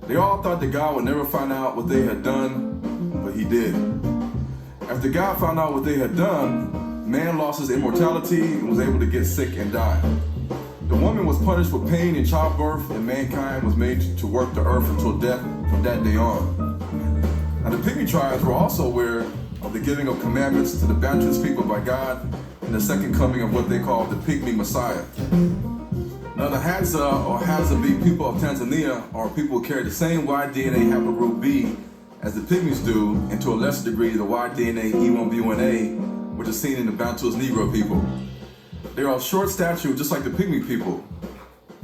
They all thought that God would never find out what they had done, but he did. After God found out what they had done, man lost his immortality and was able to get sick and die. The woman was punished with pain in childbirth, and mankind was made to work the earth until death from that day on. Now the Pygmy tribes were also aware of the giving of commandments to the Bantus people by God and the second coming of what they called the Pygmy Messiah. Now the Hadza or Hadzabe people of Tanzania are people who carry the same Y-DNA haplogroup B as the Pygmies do, and to a lesser degree the Y-DNA E1B1A, which is seen in the Bantus Negro people. They are of short stature, just like the Pygmy people.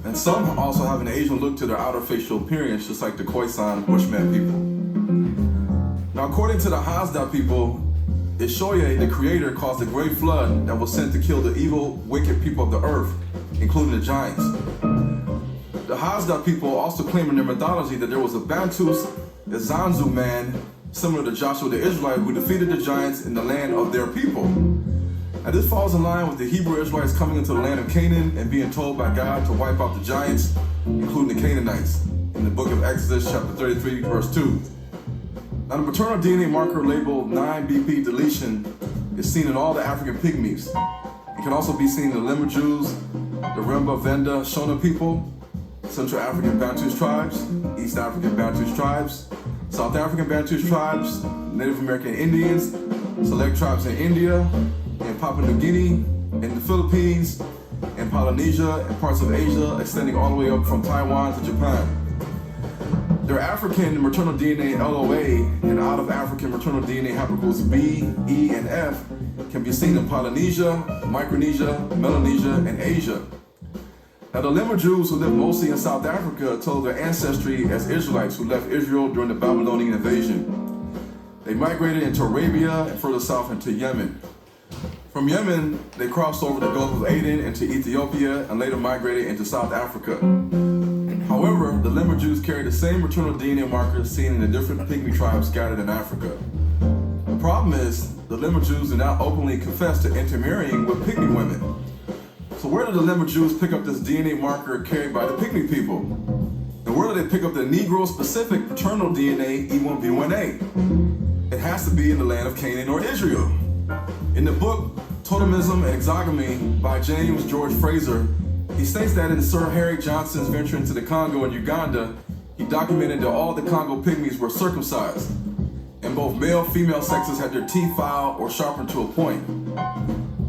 And some also have an Asian look to their outer facial appearance, just like the Khoisan Bushman people. Now, according to the H2N people, Ishoye, the creator, caused a great flood that was sent to kill the evil, wicked people of the earth, including the giants. The H2N people also claim in their mythology that there was a Bantus, a Zanzu man, similar to Joshua the Israelite, who defeated the giants in the land of their people. Now, this falls in line with the Hebrew Israelites coming into the land of Canaan and being told by God to wipe out the giants, including the Canaanites, in the book of Exodus, chapter 33, verse 2. Now, the maternal DNA marker labeled 9BP deletion is seen in all the African pygmies. It can also be seen in the Lemur Jews, the Remba, Venda, Shona people, Central African Bantus tribes, East African Bantus tribes, South African Bantus tribes, Native American Indians, select tribes in India, in Papua New Guinea, in the Philippines, in Polynesia, and parts of Asia, extending all the way up from Taiwan to Japan. Their African maternal DNA LOA and out of African maternal DNA haplogroups B, E, and F can be seen in Polynesia, Micronesia, Melanesia, and Asia. Now, the Lemur Jews who live mostly in South Africa told their ancestry as Israelites who left Israel during the Babylonian invasion. They migrated into Arabia and further south into Yemen. From Yemen, they crossed over the Gulf of Aden into Ethiopia and later migrated into South Africa. However, the Lemur Jews carry the same maternal DNA markers seen in the different Pygmy tribes scattered in Africa. The problem is, the Lemur Jews do not openly confess to intermarrying with Pygmy women. So where do the Lemur Jews pick up this DNA marker carried by the Pygmy people? And where do they pick up the Negro-specific paternal DNA E1B1A? It has to be in the land of Canaan or Israel. In the book Totemism and Exogamy by James George Fraser, he states that in Sir Harry Johnson's venture into the Congo and Uganda, he documented that all the Congo Pygmies were circumcised, and both male-female sexes had their teeth filed or sharpened to a point.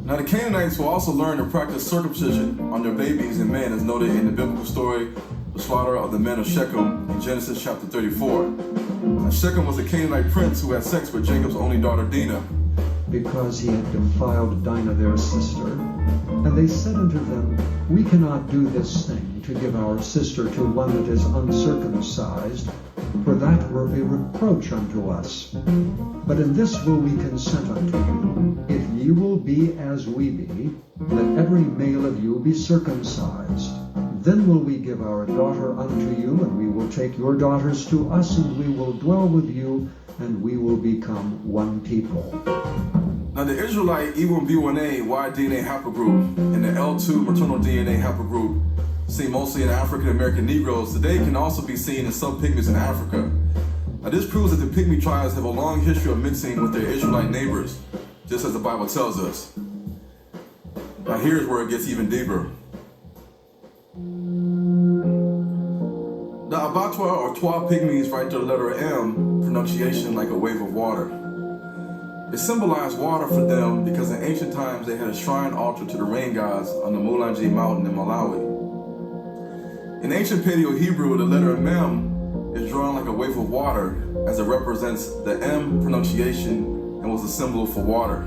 Now, the Canaanites will also learn to practice circumcision on their babies and men, as noted in the biblical story, the slaughter of the men of Shechem in Genesis chapter 34. Now, Shechem was a Canaanite prince who had sex with Jacob's only daughter, Dinah, because he had defiled Dinah their sister. And they said unto them, We cannot do this thing, to give our sister to one that is uncircumcised, for that were a reproach unto us. But in this will we consent unto you, if ye will be as we be, let every male of you be circumcised. Then will we give our daughter unto you, and we will take your daughters to us, and we will dwell with you, and we will become one people. Now, the Israelite E1B1A Y-DNA haplogroup and the L2 maternal DNA haplogroup, seen mostly in African American Negroes, today can also be seen in some Pygmies in Africa. Now, this proves that the Pygmy tribes have a long history of mixing with their Israelite neighbors, just as the Bible tells us. Now, here's where it gets even deeper. The Abattoir or Twa Pygmies write their letter M pronunciation like a wave of water. It symbolized water for them because in ancient times they had a shrine altar to the rain gods on the Mulanje mountain in Malawi. In ancient Paleo-Hebrew, the letter Mem is drawn like a wave of water as it represents the M pronunciation and was a symbol for water.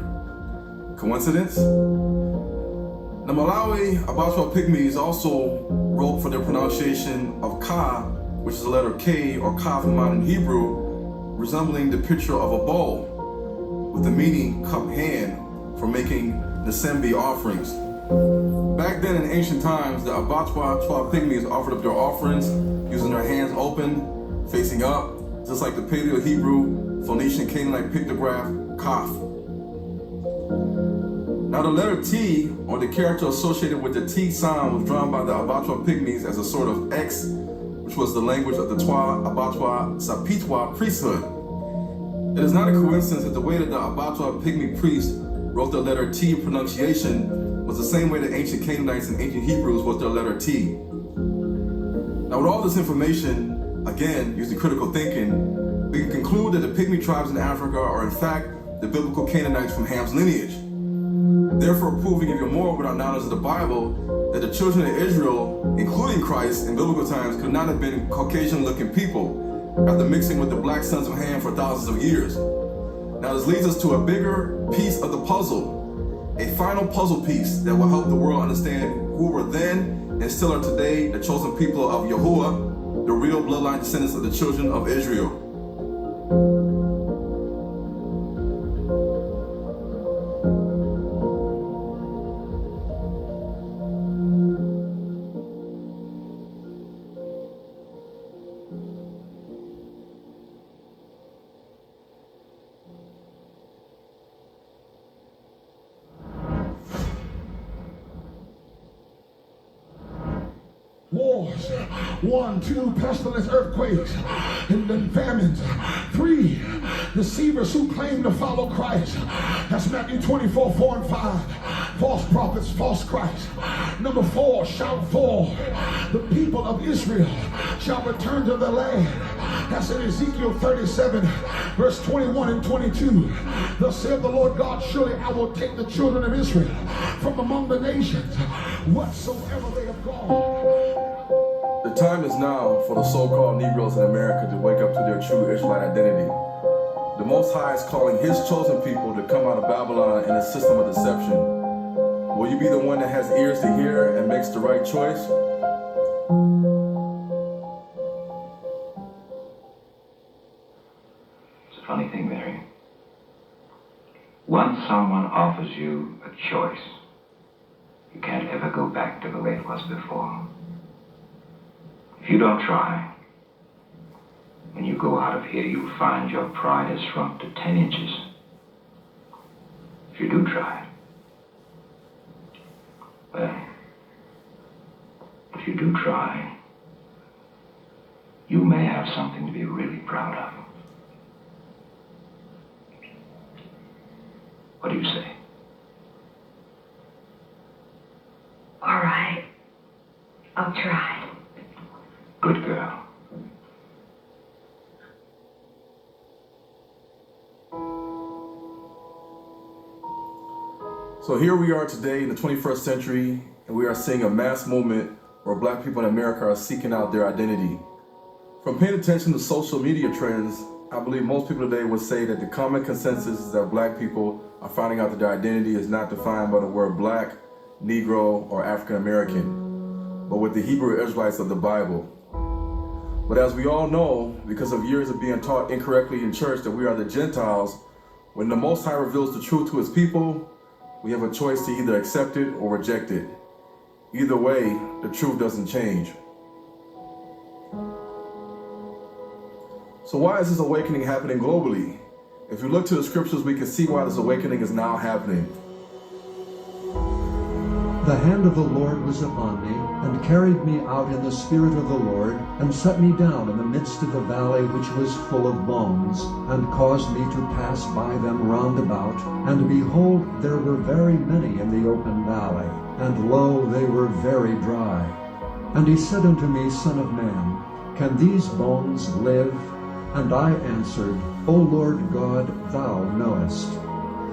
Coincidence? The Malawi Abattoir Pygmies also wrote for their pronunciation of Ka, which is the letter K or Kaf in modern Hebrew, resembling the picture of a bowl, with the meaning cup hand for making Nsembi offerings. Back then in ancient times, the Abattoir Twa Pygmies offered up their offerings using their hands open, facing up, just like the Paleo-Hebrew, Phoenician Canaanite pictograph, Kaf. Now the letter T, or the character associated with the T sound, was drawn by the Abattoir Pygmies as a sort of X, which was the language of the Twa Abattoir Sapitwa priesthood. It is not a coincidence that the way that the Abattoir Pygmy priests wrote the letter T pronunciation was the same way that ancient Canaanites and ancient Hebrews wrote their letter T. Now with all this information, again, using critical thinking, we can conclude that the Pygmy tribes in Africa are in fact the biblical Canaanites from Ham's lineage. Therefore proving even more with our knowledge of the Bible that the children of Israel, including Christ in biblical times, could not have been Caucasian-looking people after mixing with the black sons of Ham for thousands of years. Now this leads us to a bigger piece of the puzzle. a final puzzle piece that will help the world understand who were then and still are today the chosen people of Yahuwah, the real bloodline descendants of the children of Israel. Wars, 1, 2, pestilence, earthquakes, and then famines. 3, deceivers who claim to follow Christ. That's Matthew 24, 4 and 5. False prophets, false Christ. Number 4, shout for the people of Israel shall return to the land. That's in Ezekiel 37, verse 21 and 22. Thus saith the Lord God, surely I will take the children of Israel from among the nations, whatsoever they have gone. The time is now for the so-called Negroes in America to wake up to their true Israelite identity. The Most High is calling His chosen people to come out of Babylon and a system of deception. Will you be the one that has ears to hear and makes the right choice? It's a funny thing, Mary. Once someone offers you a choice, you can't ever go back to the way it was before. If you don't try, when you go out of here, you'll find your pride has shrunk to 10 inches. If you do try, well, if you do try, you may have something to be really proud of. What do you say? All right. I'll try. Good girl. So here we are today in the 21st century, and we are seeing a mass movement where Black people in America are seeking out their identity. From paying attention to social media trends, I believe most people today would say that the common consensus is that Black people are finding out that their identity is not defined by the word Black, Negro, or African American, but with the Hebrew Israelites of the Bible. But as we all know, because of years of being taught incorrectly in church that we are the Gentiles, when the Most High reveals the truth to His people, we have a choice to either accept it or reject it. Either way, the truth doesn't change. So why is this awakening happening globally? If we look to the scriptures, we can see why this awakening is now happening. The hand of the Lord was upon me, and carried me out in the spirit of the Lord, and set me down in the midst of the valley which was full of bones, and caused me to pass by them round about. And behold, there were very many in the open valley, and lo, they were very dry. And he said unto me, Son of man, can these bones live? And I answered, O Lord God, thou knowest.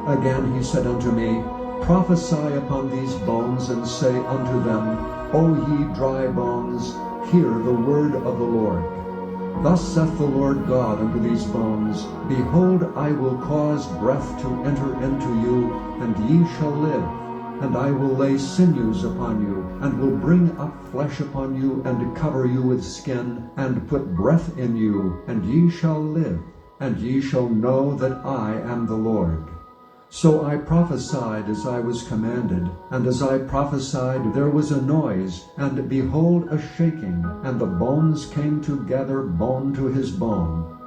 Again he said unto me, Prophesy upon these bones, and say unto them, O ye dry bones, hear the word of the Lord. Thus saith the Lord God unto these bones, Behold, I will cause breath to enter into you, and ye shall live. And I will lay sinews upon you, and will bring up flesh upon you, and cover you with skin, and put breath in you, and ye shall live, and ye shall know that I am the Lord. So I prophesied as I was commanded, and as I prophesied there was a noise, and behold a shaking, and the bones came together, bone to his bone.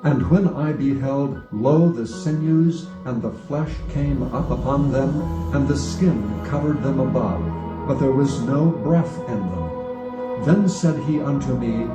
And when I beheld, lo, the sinews and the flesh came up upon them, and the skin covered them above, but there was no breath in them. Then said he unto me,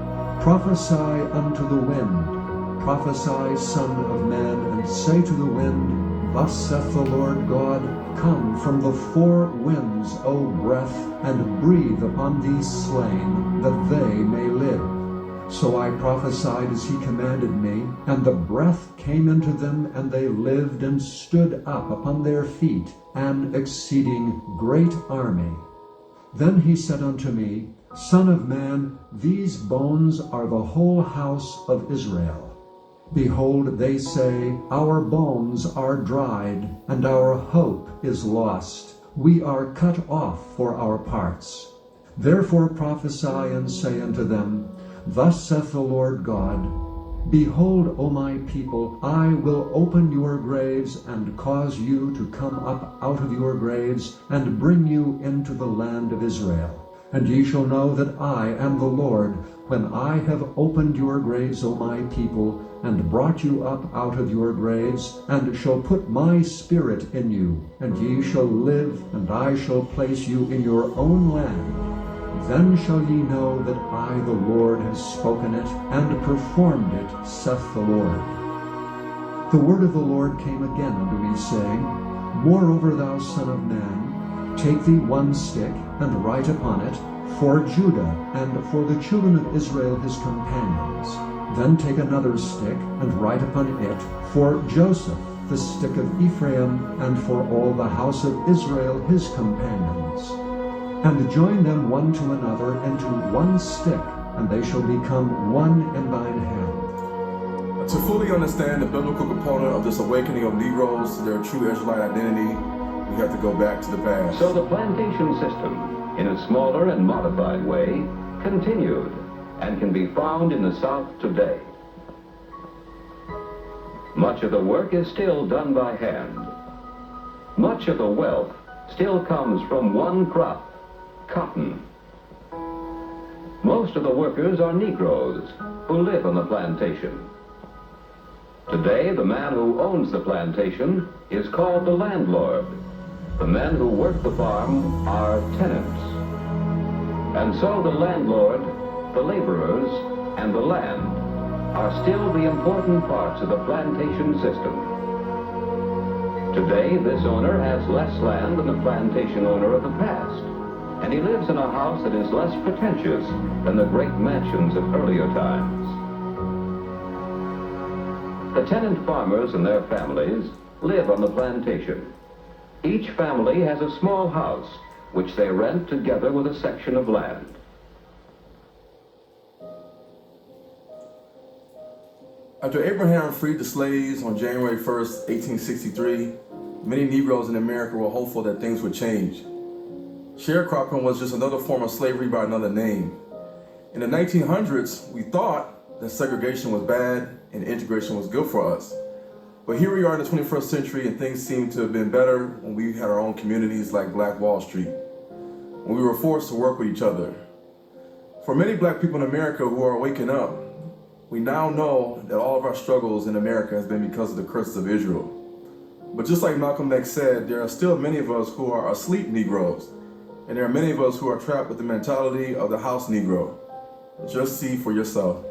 Prophesy unto the wind, prophesy, Son of man, and say to the wind, Thus saith the Lord God, Come from the four winds, O breath, and breathe upon these slain, that they may live. So I prophesied as he commanded me, and the breath came into them, and they lived and stood up upon their feet, an exceeding great army. Then he said unto me, Son of man, these bones are the whole house of Israel. Behold, they say, our bones are dried, and our hope is lost. We are cut off for our parts. Therefore prophesy and say unto them, Thus saith the Lord God, Behold, O my people, I will open your graves and cause you to come up out of your graves and bring you into the land of Israel. And ye shall know that I am the Lord, when I have opened your graves, O my people, and brought you up out of your graves, and shall put my spirit in you, and ye shall live, and I shall place you in your own land. Then shall ye know that I, the Lord, have spoken it, and performed it, saith the Lord. The word of the Lord came again unto me, saying, Moreover, thou son of man, take thee one stick, and write upon it, For Judah, and for the children of Israel his companions. Then take another stick, and write upon it, For Joseph, the stick of Ephraim, and for all the house of Israel his companions. And join them one to another into one stick, and they shall become one in thine hand. To fully understand the biblical component of this awakening of Negroes to their true Israelite identity, we have to go back to the past. So the plantation system, in a smaller and modified way, continued and can be found in the South today. Much of the work is still done by hand. Much of the wealth still comes from one crop, cotton. Most of the workers are Negroes who live on the plantation. Today, the man who owns the plantation is called the landlord. The men who work the farm are tenants. And so the landlord, the laborers, and the land are still the important parts of the plantation system. Today, this owner has less land than the plantation owner of the past, and he lives in a house that is less pretentious than the great mansions of earlier times. The tenant farmers and their families live on the plantation. Each family has a small house which they rent together with a section of land. After Abraham freed the slaves on January 1st, 1863, many Negroes in America were hopeful that things would change. Sharecropping was just another form of slavery by another name. In the 1900s, we thought that segregation was bad and integration was good for us. But here we are in the 21st century, and things seem to have been better when we had our own communities like Black Wall Street, when we were forced to work with each other. For many Black people in America who are waking up, we now know that all of our struggles in America has been because of the curses of Israel. But just like Malcolm X said, there are still many of us who are asleep Negroes, and there are many of us who are trapped with the mentality of the house Negro. Just see for yourself.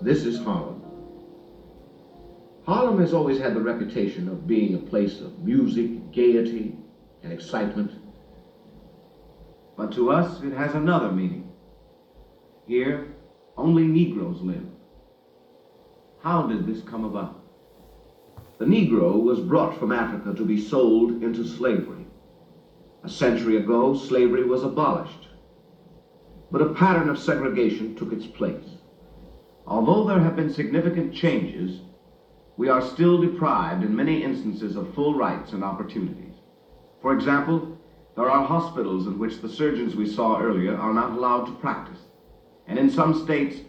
This is Harlem. Harlem has always had the reputation of being a place of music, gaiety, and excitement. But to us, it has another meaning. Here, only Negroes live. How did this come about? The Negro was brought from Africa to be sold into slavery. A century ago, slavery was abolished, but a pattern of segregation took its place. Although there have been significant changes, we are still deprived in many instances of full rights and opportunities. For example, there are hospitals in which the surgeons we saw earlier are not allowed to practice. And in some states,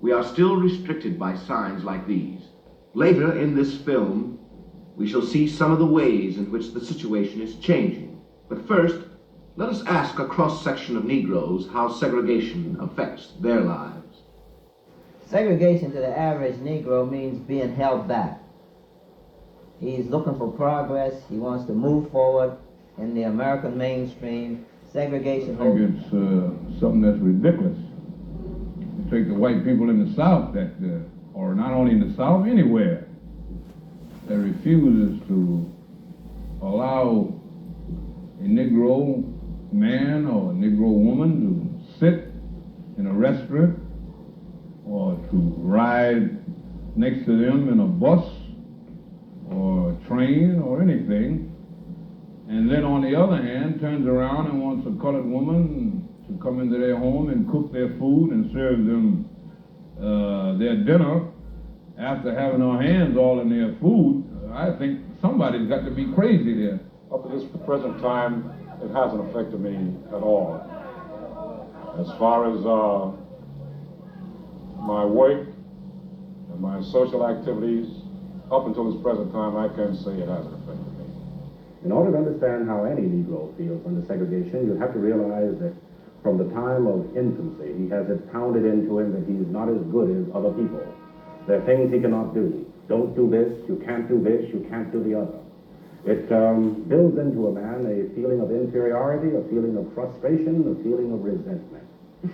we are still restricted by signs like these. Later in this film, we shall see some of the ways in which the situation is changing. But first, let us ask a cross-section of Negroes how segregation affects their lives. Segregation to the average Negro means being held back. He's looking for progress. He wants to move forward in the American mainstream. Segregation. I think it's something that's ridiculous. You take the white people in the South that, or not only in the South, anywhere, that refuses to allow a Negro man or a Negro woman to sit in a restaurant or to ride next to them in a bus or a train or anything, and then on the other hand turns around and wants a colored woman to come into their home and cook their food and serve them their dinner after having our hands all in their food, I think somebody's got to be crazy there. Up to this present time, it hasn't affected me at all. As far as my work and my social activities, up until this present time, I can say it hasn't affected me. In order to understand how any Negro feels under segregation, you have to realize that from the time of infancy, he has it pounded into him that he's not as good as other people. There are things he cannot do. Don't do this, you can't do this, you can't do the other. It builds into a man a feeling of inferiority, a feeling of frustration, a feeling of resentment.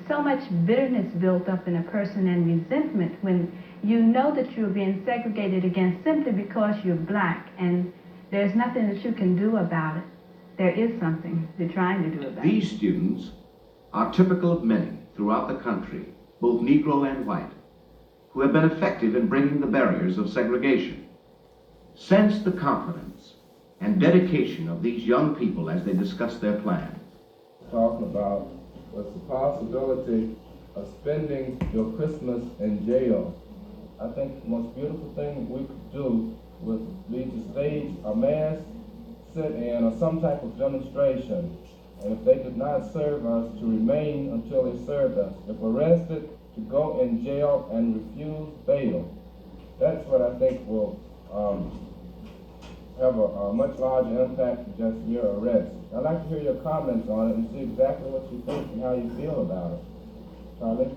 So much bitterness built up in a person and resentment when you know that you're being segregated against simply because you're black and there's nothing that you can do about it. There is something they're trying to do about it. These students are typical of many throughout the country, both Negro and white, who have been effective in breaking the barriers of segregation. Sense the confidence and dedication of these young people as they discuss their plan. Talking about was the possibility of spending your Christmas in jail. I think the most beautiful thing we could do would be to stage a mass sit-in or some type of demonstration. And if they did not serve us, to remain until they served us. If arrested, to go in jail and refuse bail. That's what I think will have a much larger impact than just your arrest. I'd like to hear your comments on it and see exactly what you think and how you feel about it. Charlie?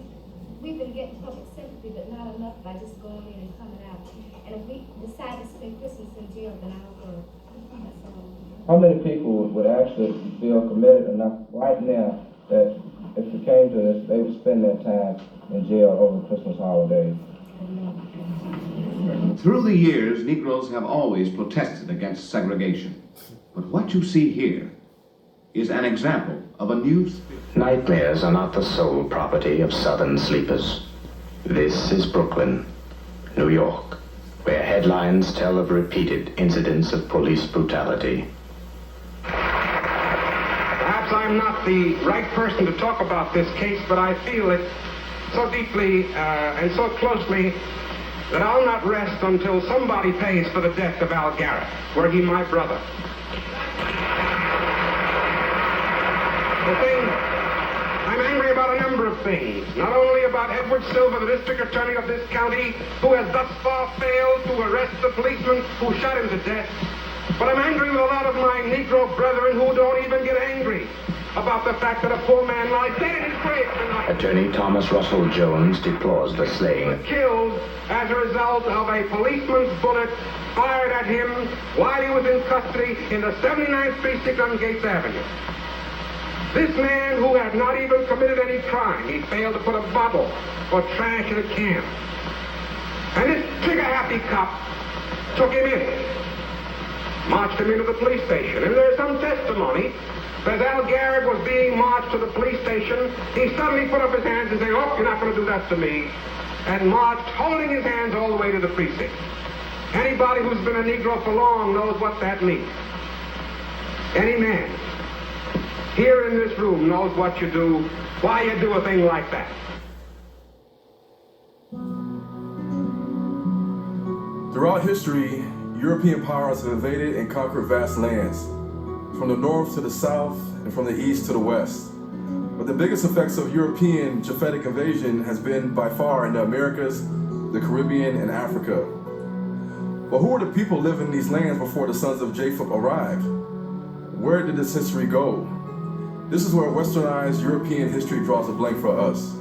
We've been getting public sympathy, but not enough by just going in and coming out. And if we decide to spend Christmas in jail, then I'll go. That's all. How many people would actually feel committed enough right now that if it came to this, they would spend their time in jail over the Christmas holidays? Through the years, Negroes have always protested against segregation. But what you see here is an example of a new spirit. Nightmares are not the sole property of Southern sleepers. This is Brooklyn, New York, where headlines tell of repeated incidents of police brutality. Perhaps I'm not the right person to talk about this case, but I feel it so deeply and so closely that I'll not rest until somebody pays for the death of Al Garrett, were he my brother. I'm angry about a number of things. Not only about Edward Silver, the district attorney of this county, who has thus far failed to arrest the policeman who shot him to death, but I'm angry with a lot of my Negro brethren who don't even get angry about the fact that a poor man lies dead in his grave tonight. Attorney Thomas Russell Jones deplores the slaying. He was killed as a result of a policeman's bullet fired at him while he was in custody in the 79th Precinct on Gates Avenue. This man who had not even committed any crime, he failed to put a bottle or trash in a can. And this trigger-happy cop took him in, marched him into the police station. And there's some testimony that Al Garrett was being marched to the police station. He suddenly put up his hands and said, "Oh, you're not going to do that to me," and marched holding his hands all the way to the precinct. Anybody who's been a Negro for long knows what that means. Any man here in this room knows what you do, why you do a thing like that. Throughout history, European powers have invaded and conquered vast lands, from the north to the south and from the east to the west. But the biggest effects of European Japhetic invasion has been by far in the Americas, the Caribbean, and Africa. But who were the people living in these lands before the sons of Japheth arrived? Where did this history go? This is where westernized European history draws a blank for us.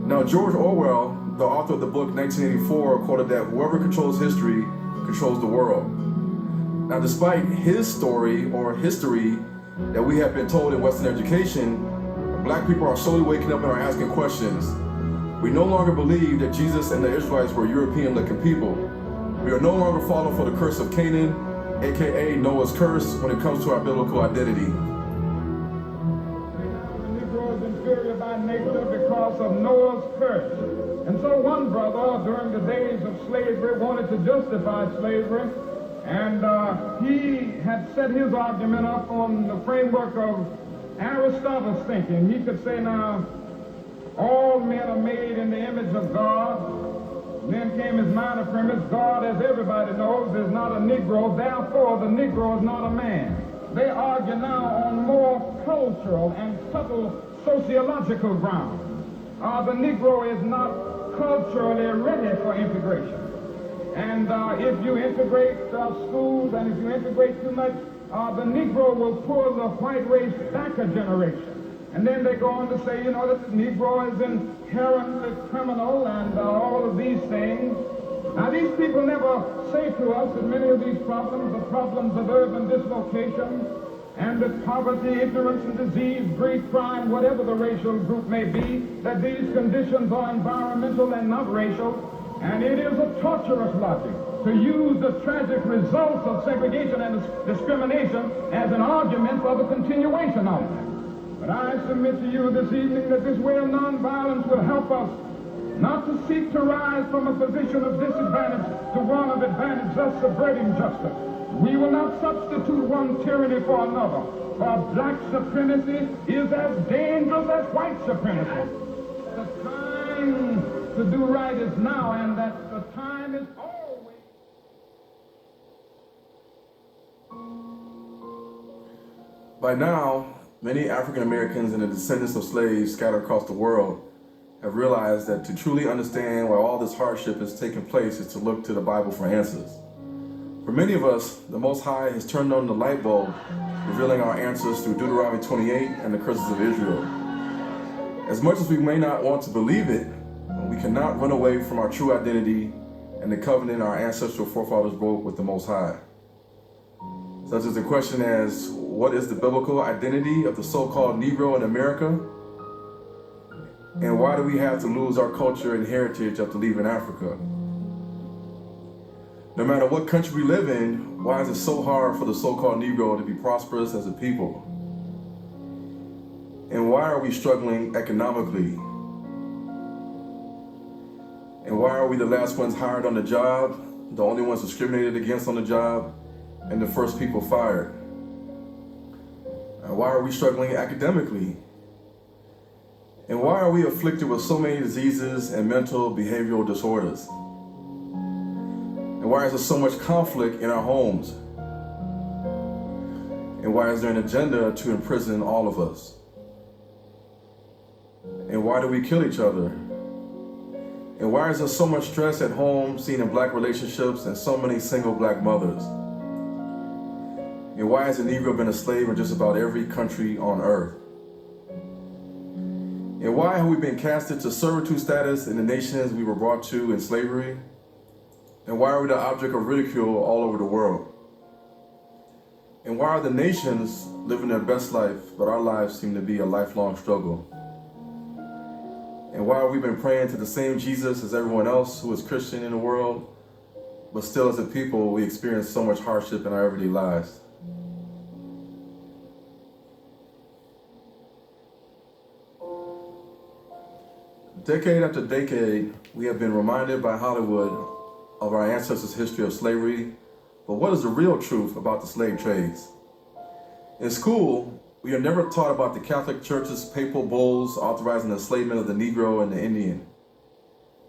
Now, George Orwell, the author of the book 1984, quoted that whoever controls history controls the world. Now, despite his story or history that we have been told in Western education, black people are slowly waking up and are asking questions. We no longer believe that Jesus and the Israelites were European-looking people. We are no longer falling for the curse of Canaan, aka Noah's curse, when it comes to our biblical identity. Inferior by nature because of Noah's curse. And so one brother during the days of slavery wanted to justify slavery, and he had set his argument up on the framework of Aristotle's thinking. He could say, now, all men are made in the image of God. Men became his minor premise, God, as everybody knows, is not a Negro, therefore the Negro is not a man. They argue now on more cultural and subtle sociological grounds. The Negro is not culturally ready for integration. And if you integrate schools and if you integrate too much, the Negro will pull the white race back a generation. And then they go on to say, you know, that the Negro is inherently criminal and all of these things. Now, these people never say to us that many of these problems, the problems of urban dislocation, and that poverty, ignorance, and disease, greed, crime, whatever the racial group may be, that these conditions are environmental and not racial. And it is a torturous logic to use the tragic results of segregation and discrimination as an argument for the continuation of it. But I submit to you this evening that this way of nonviolence will help us not to seek to rise from a position of disadvantage to one of advantage, thus subverting justice. We will not substitute one tyranny for another, for black supremacy is as dangerous as white supremacy. The time to do right is now, and that the time is always. By now, many African Americans and the descendants of slaves scattered across the world have realized that to truly understand why all this hardship is taking place is to look to the Bible for answers. For many of us, the Most High has turned on the light bulb, revealing our answers through Deuteronomy 28 and the curses of Israel. As much as we may not want to believe it, we cannot run away from our true identity and the covenant our ancestral forefathers broke with the Most High. Such as the question as, what is the biblical identity of the so-called Negro in America? And why do we have to lose our culture and heritage after leaving Africa? No matter what country we live in, why is it so hard for the so-called Negro to be prosperous as a people? And why are we struggling economically? And why are we the last ones hired on the job, the only ones discriminated against on the job, and the first people fired? And why are we struggling academically? And why are we afflicted with so many diseases and mental behavioral disorders? And why is there so much conflict in our homes? And why is there an agenda to imprison all of us? And why do we kill each other? And why is there so much stress at home seen in black relationships and so many single black mothers? And why has the Negro been a slave in just about every country on earth? And why have we been casted to servitude status in the nations we were brought to in slavery? And why are we the object of ridicule all over the world? And why are the nations living their best life, but our lives seem to be a lifelong struggle? And why have we been praying to the same Jesus as everyone else who is Christian in the world, but still as a people we experience so much hardship in our everyday lives? Decade after decade, we have been reminded by Hollywood of our ancestors' history of slavery, but what is the real truth about the slave trades? In school, we are never taught about the Catholic Church's papal bulls authorizing the enslavement of the Negro and the Indian.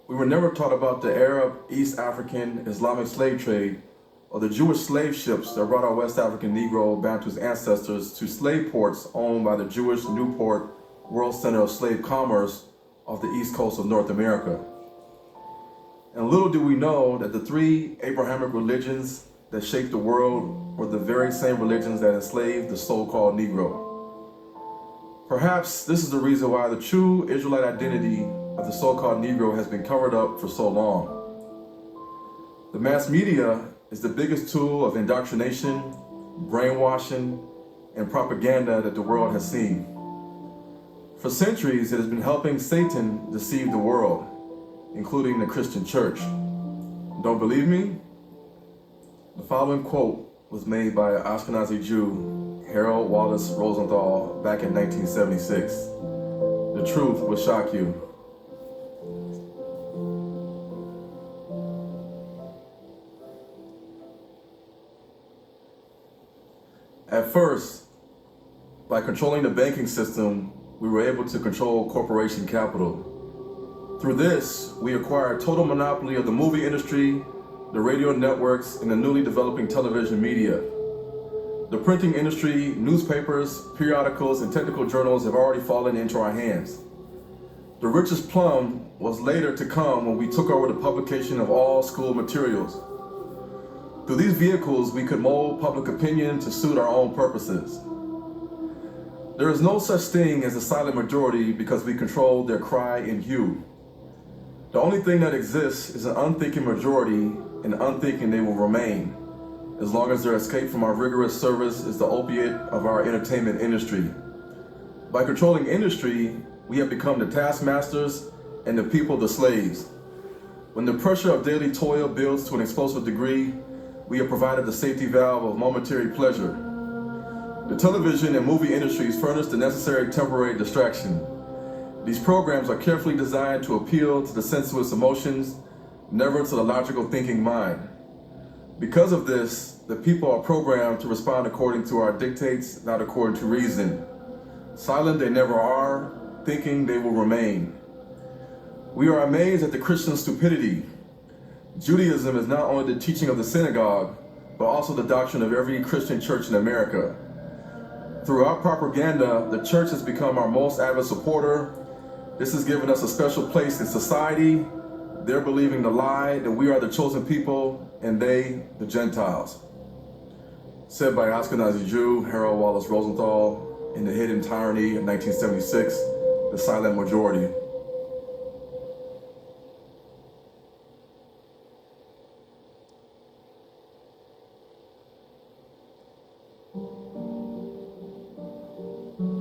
We were never taught about the Arab, East African, Islamic slave trade, or the Jewish slave ships that brought our West African Negro Bantu's ancestors to slave ports owned by the Jewish Newport World Center of Slave Commerce off the east coast of North America. And little do we know that the three Abrahamic religions that shaped the world were the very same religions that enslaved the so-called Negro. Perhaps this is the reason why the true Israelite identity of the so-called Negro has been covered up for so long. The mass media is the biggest tool of indoctrination, brainwashing, and propaganda that the world has seen. For centuries, it has been helping Satan deceive the world, including the Christian church. Don't believe me? The following quote was made by an Ashkenazi Jew, Harold Wallace Rosenthal, back in 1976. The truth will shock you. At first, by controlling the banking system, we were able to control corporation capital. Through this, we acquired total monopoly of the movie industry, the radio networks, and the newly developing television media. The printing industry, newspapers, periodicals, and technical journals have already fallen into our hands. The richest plum was later to come when we took over the publication of all school materials. Through these vehicles, we could mold public opinion to suit our own purposes. There is no such thing as a silent majority because we control their cry and hue. The only thing that exists is an unthinking majority, and unthinking they will remain, as long as their escape from our rigorous service is the opiate of our entertainment industry. By controlling industry, we have become the taskmasters and the people the slaves. When the pressure of daily toil builds to an explosive degree, we have provided the safety valve of momentary pleasure. The television and movie industries furnish the necessary temporary distraction. These programs are carefully designed to appeal to the sensuous emotions, never to the logical thinking mind. Because of this, the people are programmed to respond according to our dictates, not according to reason. Silent they never are, thinking they will remain. We are amazed at the Christian stupidity. Judaism is not only the teaching of the synagogue, but also the doctrine of every Christian church in America. Through our propaganda, the church has become our most avid supporter. This has given us a special place in society. They're believing the lie that we are the chosen people and they, the Gentiles. Said by Ashkenazi Jew Harold Wallace Rosenthal in The Hidden Tyranny of 1976, The Silent Majority.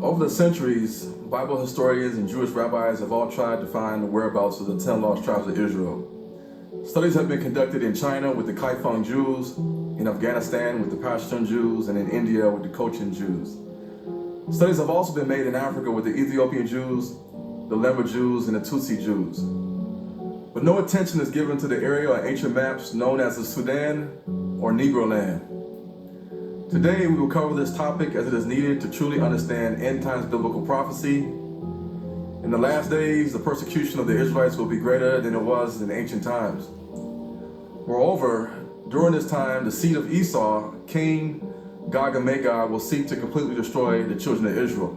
Over the centuries, Bible historians and Jewish rabbis have all tried to find the whereabouts of the 10 lost tribes of Israel. Studies have been conducted in China with the Kaifeng Jews, in Afghanistan with the Pashtun Jews, and in India with the Cochin Jews. Studies have also been made in Africa with the Ethiopian Jews, the Lemba Jews, and the Tutsi Jews. But no attention is given to the area on ancient maps known as the Sudan or Negro Land. Today, we will cover this topic as it is needed to truly understand end times biblical prophecy. In the last days, the persecution of the Israelites will be greater than it was in ancient times. Moreover, during this time, the seed of Esau, Cain, Gog and Magog, will seek to completely destroy the children of Israel.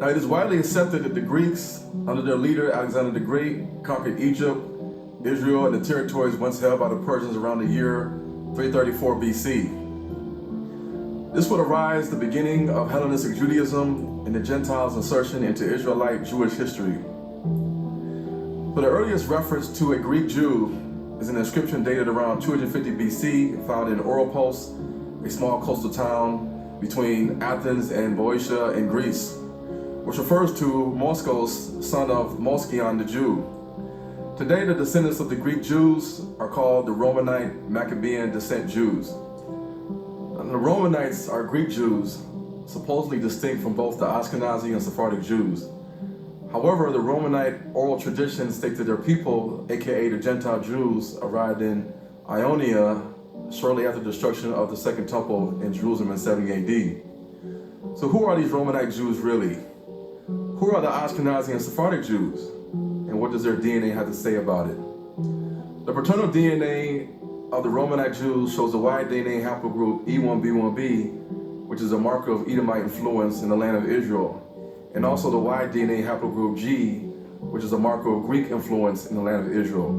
Now, it is widely accepted that the Greeks, under their leader Alexander the Great, conquered Egypt, Israel, and the territories once held by the Persians around the year 334 BC. This would arise the beginning of Hellenistic Judaism and the Gentiles' insertion into Israelite Jewish history. But the earliest reference to a Greek Jew is an inscription dated around 250 BC found in Oropos, a small coastal town between Athens and Boeotia in Greece, which refers to Moschos, son of Moskion the Jew. Today, the descendants of the Greek Jews are called the Romanite Maccabean descent Jews. And the Romanites are Greek Jews, supposedly distinct from both the Ashkenazi and Sephardic Jews. However, the Romanite oral traditions state that their people, aka the Gentile Jews, arrived in Ionia shortly after the destruction of the Second Temple in Jerusalem in 70 AD. So who are these Romanite Jews really? Who are the Ashkenazi and Sephardic Jews? And what does their DNA have to say about it? The paternal DNA of the Romanite Jews shows the Y DNA haplogroup E1B1B, which is a marker of Edomite influence in the land of Israel, and also the Y DNA haplogroup G, which is a marker of Greek influence in the land of Israel.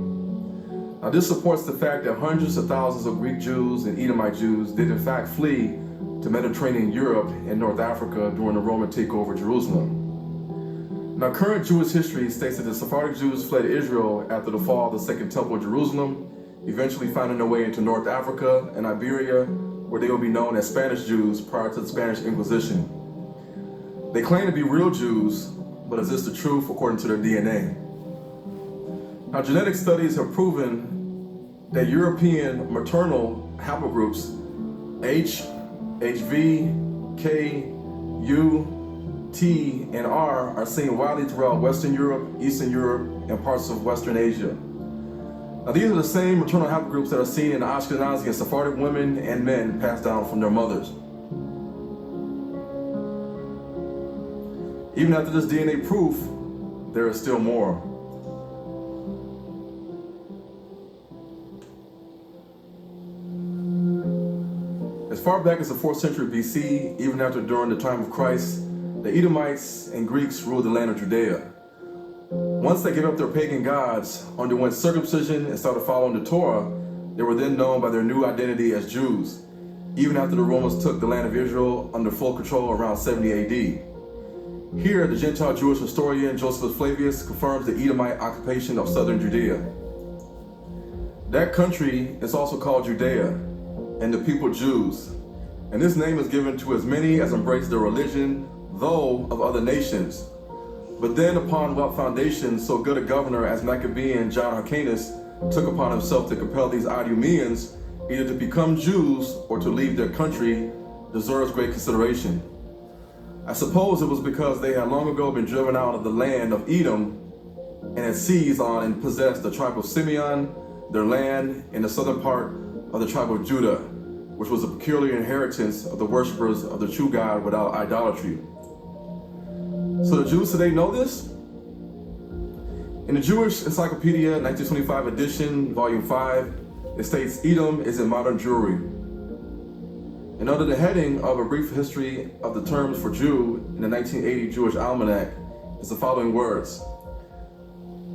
Now, this supports the fact that hundreds of thousands of Greek Jews and Edomite Jews did in fact flee to Mediterranean Europe and North Africa during the Roman takeover of Jerusalem. Now, current Jewish history states that the Sephardic Jews fled Israel after the fall of the Second Temple of Jerusalem, eventually finding their way into North Africa and Iberia, where they will be known as Spanish Jews prior to the Spanish Inquisition. They claim to be real Jews, but is this the truth according to their DNA? Now, genetic studies have proven that European maternal haplogroups H, HV, K, U, T, and R are seen widely throughout Western Europe, Eastern Europe, and parts of Western Asia. Now, these are the same maternal haplogroups that are seen in Ashkenazi and Sephardic women and men passed down from their mothers. Even after this DNA proof, there is still more. As far back as the 4th century BC, even after during the time of Christ, the Edomites and Greeks ruled the land of Judea. Once they gave up their pagan gods, underwent circumcision, and started following the Torah, they were then known by their new identity as Jews, even after the Romans took the land of Israel under full control around 70 AD. Here, the Gentile Jewish historian Josephus Flavius confirms the Edomite occupation of southern Judea. That country is also called Judea, and the people Jews, and this name is given to as many as embrace their religion, though of other nations. But then upon what foundation so good a governor as Maccabean John Hyrcanus took upon himself to compel these Idumeans either to become Jews or to leave their country deserves great consideration. I suppose it was because they had long ago been driven out of the land of Edom and had seized on and possessed the tribe of Simeon, their land in the southern part of the tribe of Judah, which was a peculiar inheritance of the worshippers of the true God without idolatry. So the Jews today know this? In the Jewish Encyclopedia, 1925 edition, volume 5, it states Edom is in modern Jewry. And under the heading of a brief history of the terms for Jew in the 1980 Jewish Almanac is the following words.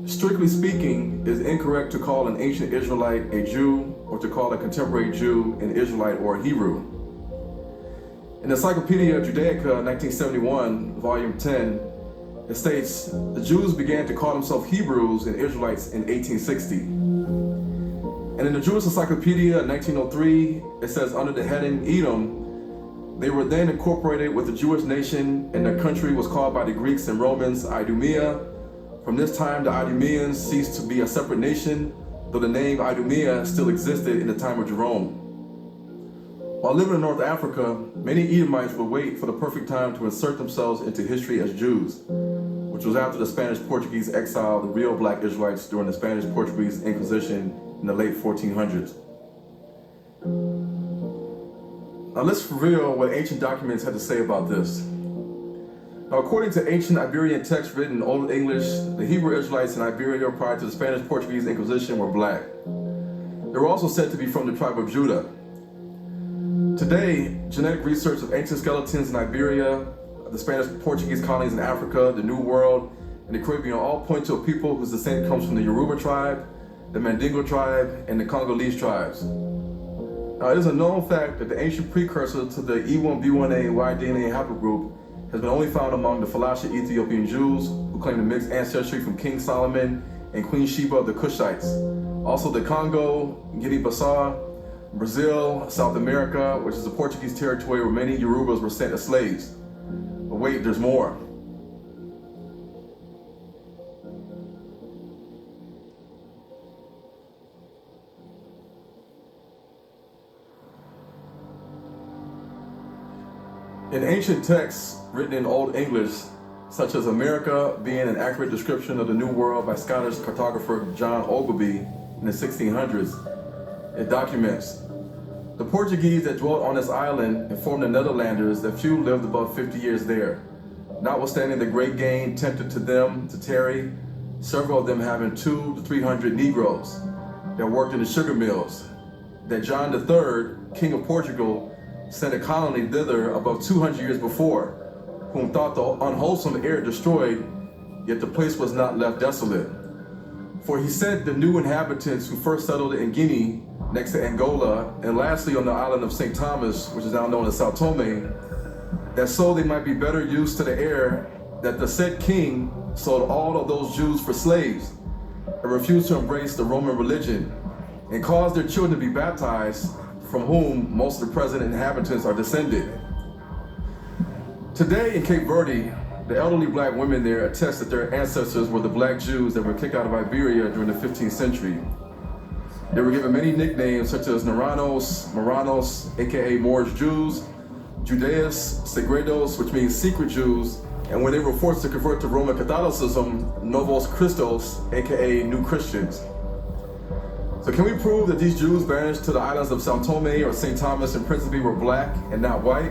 Strictly speaking, it is incorrect to call an ancient Israelite a Jew or to call a contemporary Jew an Israelite or a Hebrew. In the Encyclopedia Judaica, 1971, volume 10, it states, the Jews began to call themselves Hebrews and Israelites in 1860. And in the Jewish Encyclopedia, 1903, it says under the heading Edom, they were then incorporated with the Jewish nation, and their country was called by the Greeks and Romans Idumea. From this time, the Idumeans ceased to be a separate nation, though the name Idumea still existed in the time of Jerome. While living in North Africa, many Edomites would wait for the perfect time to insert themselves into history as Jews, which was after the Spanish-Portuguese exile the real black Israelites during the Spanish-Portuguese Inquisition in the late 1400s. Now let's reveal what ancient documents had to say about this. Now, according to ancient Iberian texts written in Old English, the Hebrew Israelites in Iberia prior to the Spanish-Portuguese Inquisition were black. They were also said to be from the tribe of Judah. Today, genetic research of ancient skeletons in Iberia, the Spanish-Portuguese colonies in Africa, the New World, and the Caribbean all point to a people whose descent comes from the Yoruba tribe, the Mandingo tribe, and the Congolese tribes. Now, it is a known fact that the ancient precursor to the E1B1A Y-DNA haplogroup has been only found among the Falasha Ethiopian Jews who claim to mix ancestry from King Solomon and Queen Sheba of the Cushites. Also the Congo, Guinea-Bissau, Brazil, South America, which is a Portuguese territory where many Yorubas were sent as slaves. But wait, there's more. In ancient texts written in Old English, such as America being an accurate description of the New World by Scottish cartographer John Ogilvie in the 1600s, it documents, the Portuguese that dwelt on this island informed the Netherlanders that few lived above 50 years there. Notwithstanding the great gain tempted to them to tarry, several of them having 200 to 300 Negroes that worked in the sugar mills, that John III, King of Portugal, sent a colony thither above 200 years before, whom thought the unwholesome air destroyed, yet the place was not left desolate. For he sent the new inhabitants who first settled in Guinea, next to Angola, and lastly on the island of St. Thomas, which is now known as Sao Tome, that so they might be better used to the air, that the said king sold all of those Jews for slaves, and refused to embrace the Roman religion, and caused their children to be baptized, from whom most of the present inhabitants are descended. Today in Cape Verde, the elderly black women there attest that their ancestors were the black Jews that were kicked out of Iberia during the 15th century. They were given many nicknames such as Naranos, Moranos, aka Moorish Jews, Judaeus, Segredos, which means secret Jews, and when they were forced to convert to Roman Catholicism, Novos Christos, aka New Christians. So can we prove that these Jews banished to the islands of Sao Tome or St. Thomas and Principe were black and not white?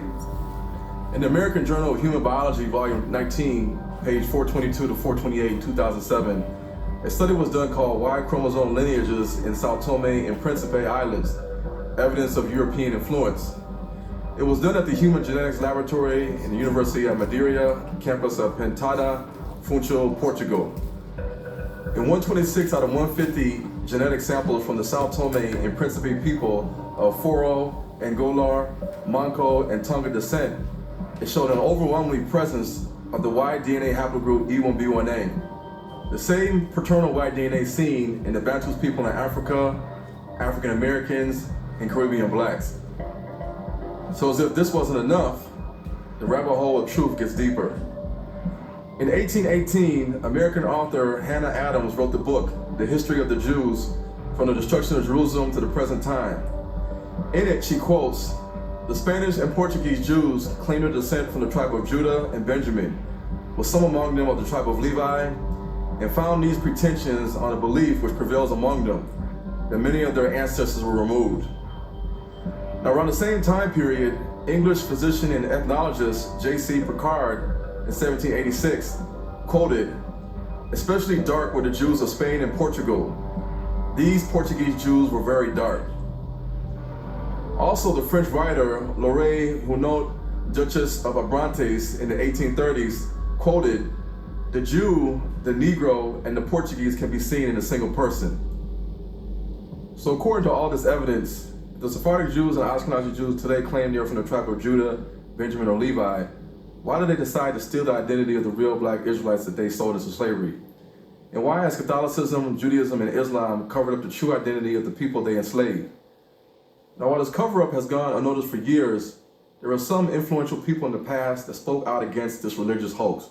In the American Journal of Human Biology, volume 19, page 422 to 428, 2007, a study was done called Y Chromosome Lineages in Sao Tome and Principe Islands, Evidence of European Influence. It was done at the Human Genetics Laboratory in the University of Madeira, campus of Pentada, Funchal, Portugal. In 126 out of 150 genetic samples from the Sao Tome and Principe people of Foro, Angola, Manco, and Tonga descent, it showed an overwhelming presence of the Y DNA haplogroup E1B1A, the same paternal Y DNA seen in the Bantu people in Africa, African Americans, and Caribbean blacks. So as if this wasn't enough, the rabbit hole of truth gets deeper. In 1818, American author Hannah Adams wrote the book, The History of the Jews, from the destruction of Jerusalem to the present time. In it, she quotes, "The Spanish and Portuguese Jews claim their descent from the tribe of Judah and Benjamin, with some among them of the tribe of Levi, and found these pretensions on a belief which prevails among them, that many of their ancestors were removed." Now, around the same time period, English physician and ethnologist J.C. Picard in 1786 quoted, "Especially dark were the Jews of Spain and Portugal. These Portuguese Jews were very dark." Also, the French writer Laure Hunaut, Duchess of Abrantes in the 1830s, quoted, "The Jew, the Negro, and the Portuguese can be seen in a single person." So according to all this evidence, the Sephardic Jews and Ashkenazi Jews today claim they are from the tribe of Judah, Benjamin, or Levi. Why did they decide to steal the identity of the real black Israelites that they sold into slavery? And why has Catholicism, Judaism, and Islam covered up the true identity of the people they enslaved? Now, while this cover-up has gone unnoticed for years, there are some influential people in the past that spoke out against this religious hoax.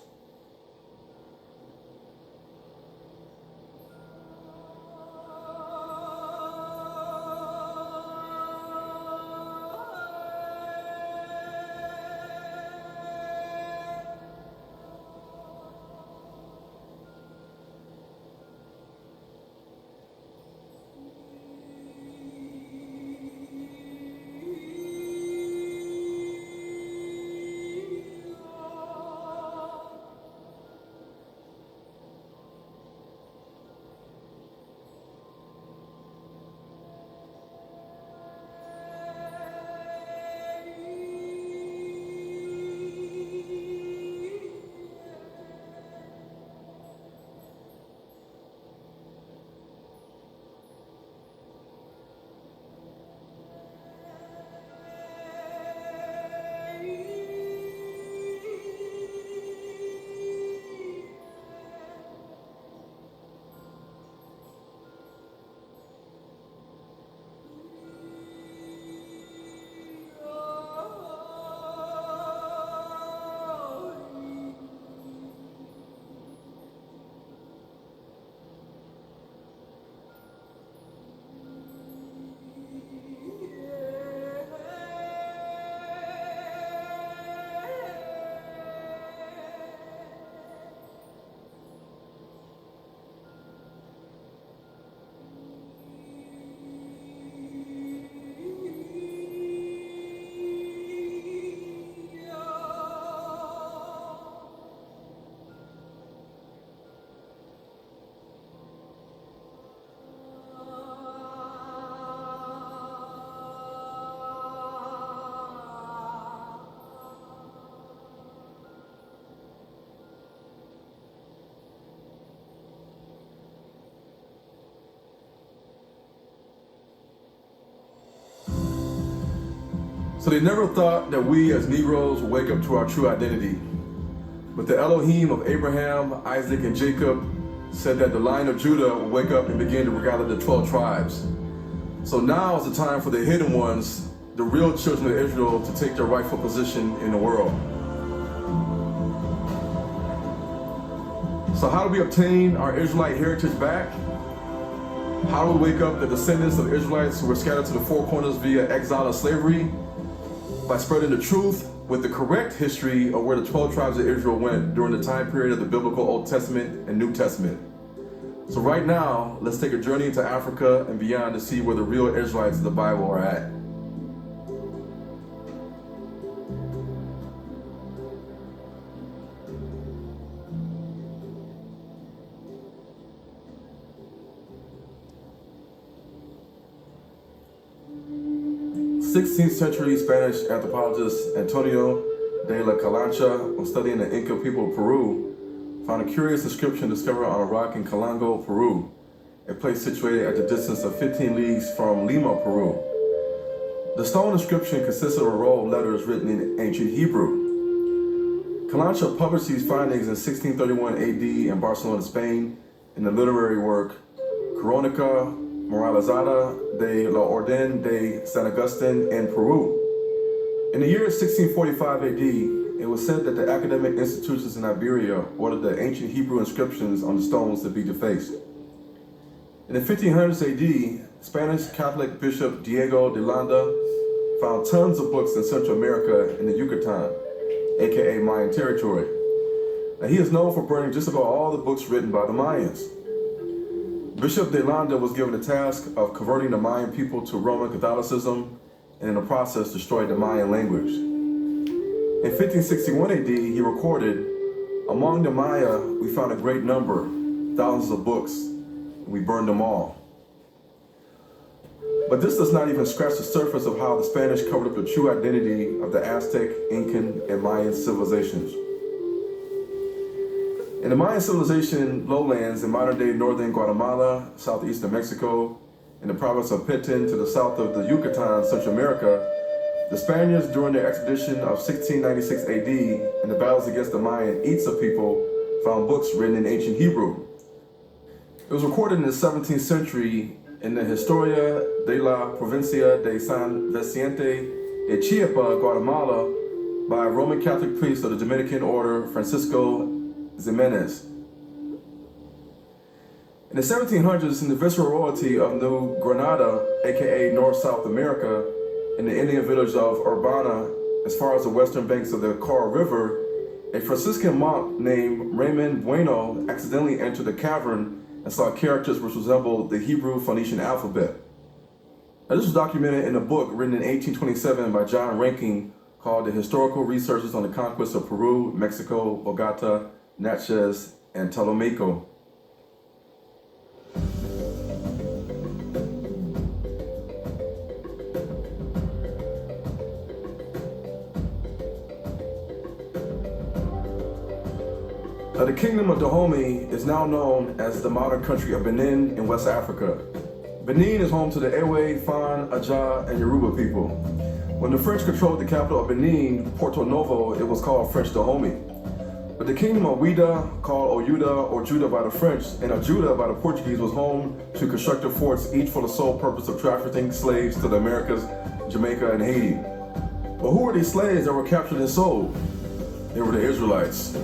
So they never thought that we as Negroes would wake up to our true identity. But the Elohim of Abraham, Isaac, and Jacob said that the line of Judah would wake up and begin to gather the 12 tribes. So now is the time for the hidden ones, the real children of Israel, to take their rightful position in the world. So how do we obtain our Israelite heritage back? How do we wake up the descendants of Israelites who were scattered to the four corners via exile and slavery? By spreading the truth with the correct history of where the 12 tribes of Israel went during the time period of the biblical Old Testament and New Testament. So right now, let's take a journey into Africa and beyond to see where the real Israelites of the Bible are at. 16th century Spanish anthropologist Antonio de la Calancha, when studying the Inca people of Peru, found a curious inscription discovered on a rock in Calango, Peru, a place situated at the distance of 15 leagues from Lima, Peru. The stone inscription consisted of a row of letters written in ancient Hebrew. Calancha published these findings in 1631 AD in Barcelona, Spain, in the literary work Crónica Moralizada de la Orden de San Agustín en Peru. In the year 1645 AD, it was said that the academic institutions in Iberia ordered the ancient Hebrew inscriptions on the stones to be defaced. In the 1500s AD, Spanish Catholic Bishop Diego de Landa found tons of books in Central America in the Yucatan, aka Mayan territory. Now, he is known for burning just about all the books written by the Mayans. Bishop de Landa was given the task of converting the Mayan people to Roman Catholicism, and in the process destroyed the Mayan language. In 1561 AD, he recorded, "Among the Maya, we found a great number, thousands of books, and we burned them all." But this does not even scratch the surface of how the Spanish covered up the true identity of the Aztec, Incan, and Mayan civilizations. In the Mayan civilization lowlands in modern-day northern Guatemala, southeastern Mexico, in the province of Petén to the south of the Yucatan, Central America, the Spaniards, during their expedition of 1696 AD and the battles against the Mayan Itza people, found books written in ancient Hebrew. It was recorded in the 17th century in the Historia de la Provincia de San Vicente de Chiapa, Guatemala, by a Roman Catholic priest of the Dominican order, Francisco Ximenez. In the 1700s, in the viceroyalty of New Granada, aka North-South America, in the Indian village of Urbana, as far as the western banks of the Cara River, a Franciscan monk named Raymond Bueno accidentally entered the cavern and saw characters which resembled the Hebrew Phoenician alphabet. Now, this was documented in a book written in 1827 by John Rankin called The Historical Researches on the Conquest of Peru, Mexico, Bogota, Natchez, and Tolomeco. Now, the Kingdom of Dahomey is now known as the modern country of Benin in West Africa. Benin is home to the Ewe, Fan, Aja, and Yoruba people. When the French controlled the capital of Benin, Porto Novo, it was called French Dahomey. But the Kingdom of Ouida, called Oyuda or Juda by the French, and Ajuda by the Portuguese, was home to constructed forts, each for the sole purpose of trafficking slaves to the Americas, Jamaica, and Haiti. But who were these slaves that were captured and sold? They were the Israelites.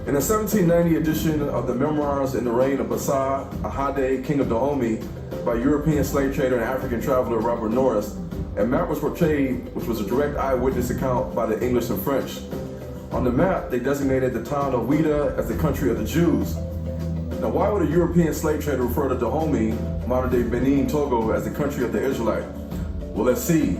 In the 1790 edition of the Memoirs in the Reign of Basa Ahade, King of Dahomey, by European slave trader and African traveler Robert Norris, a map was portrayed which was a direct eyewitness account by the English and French. On the map, they designated the town of Ouida as the country of the Jews. Now, why would a European slave trader refer to Dahomey, modern-day Benin, Togo, as the country of the Israelite? Well, let's see.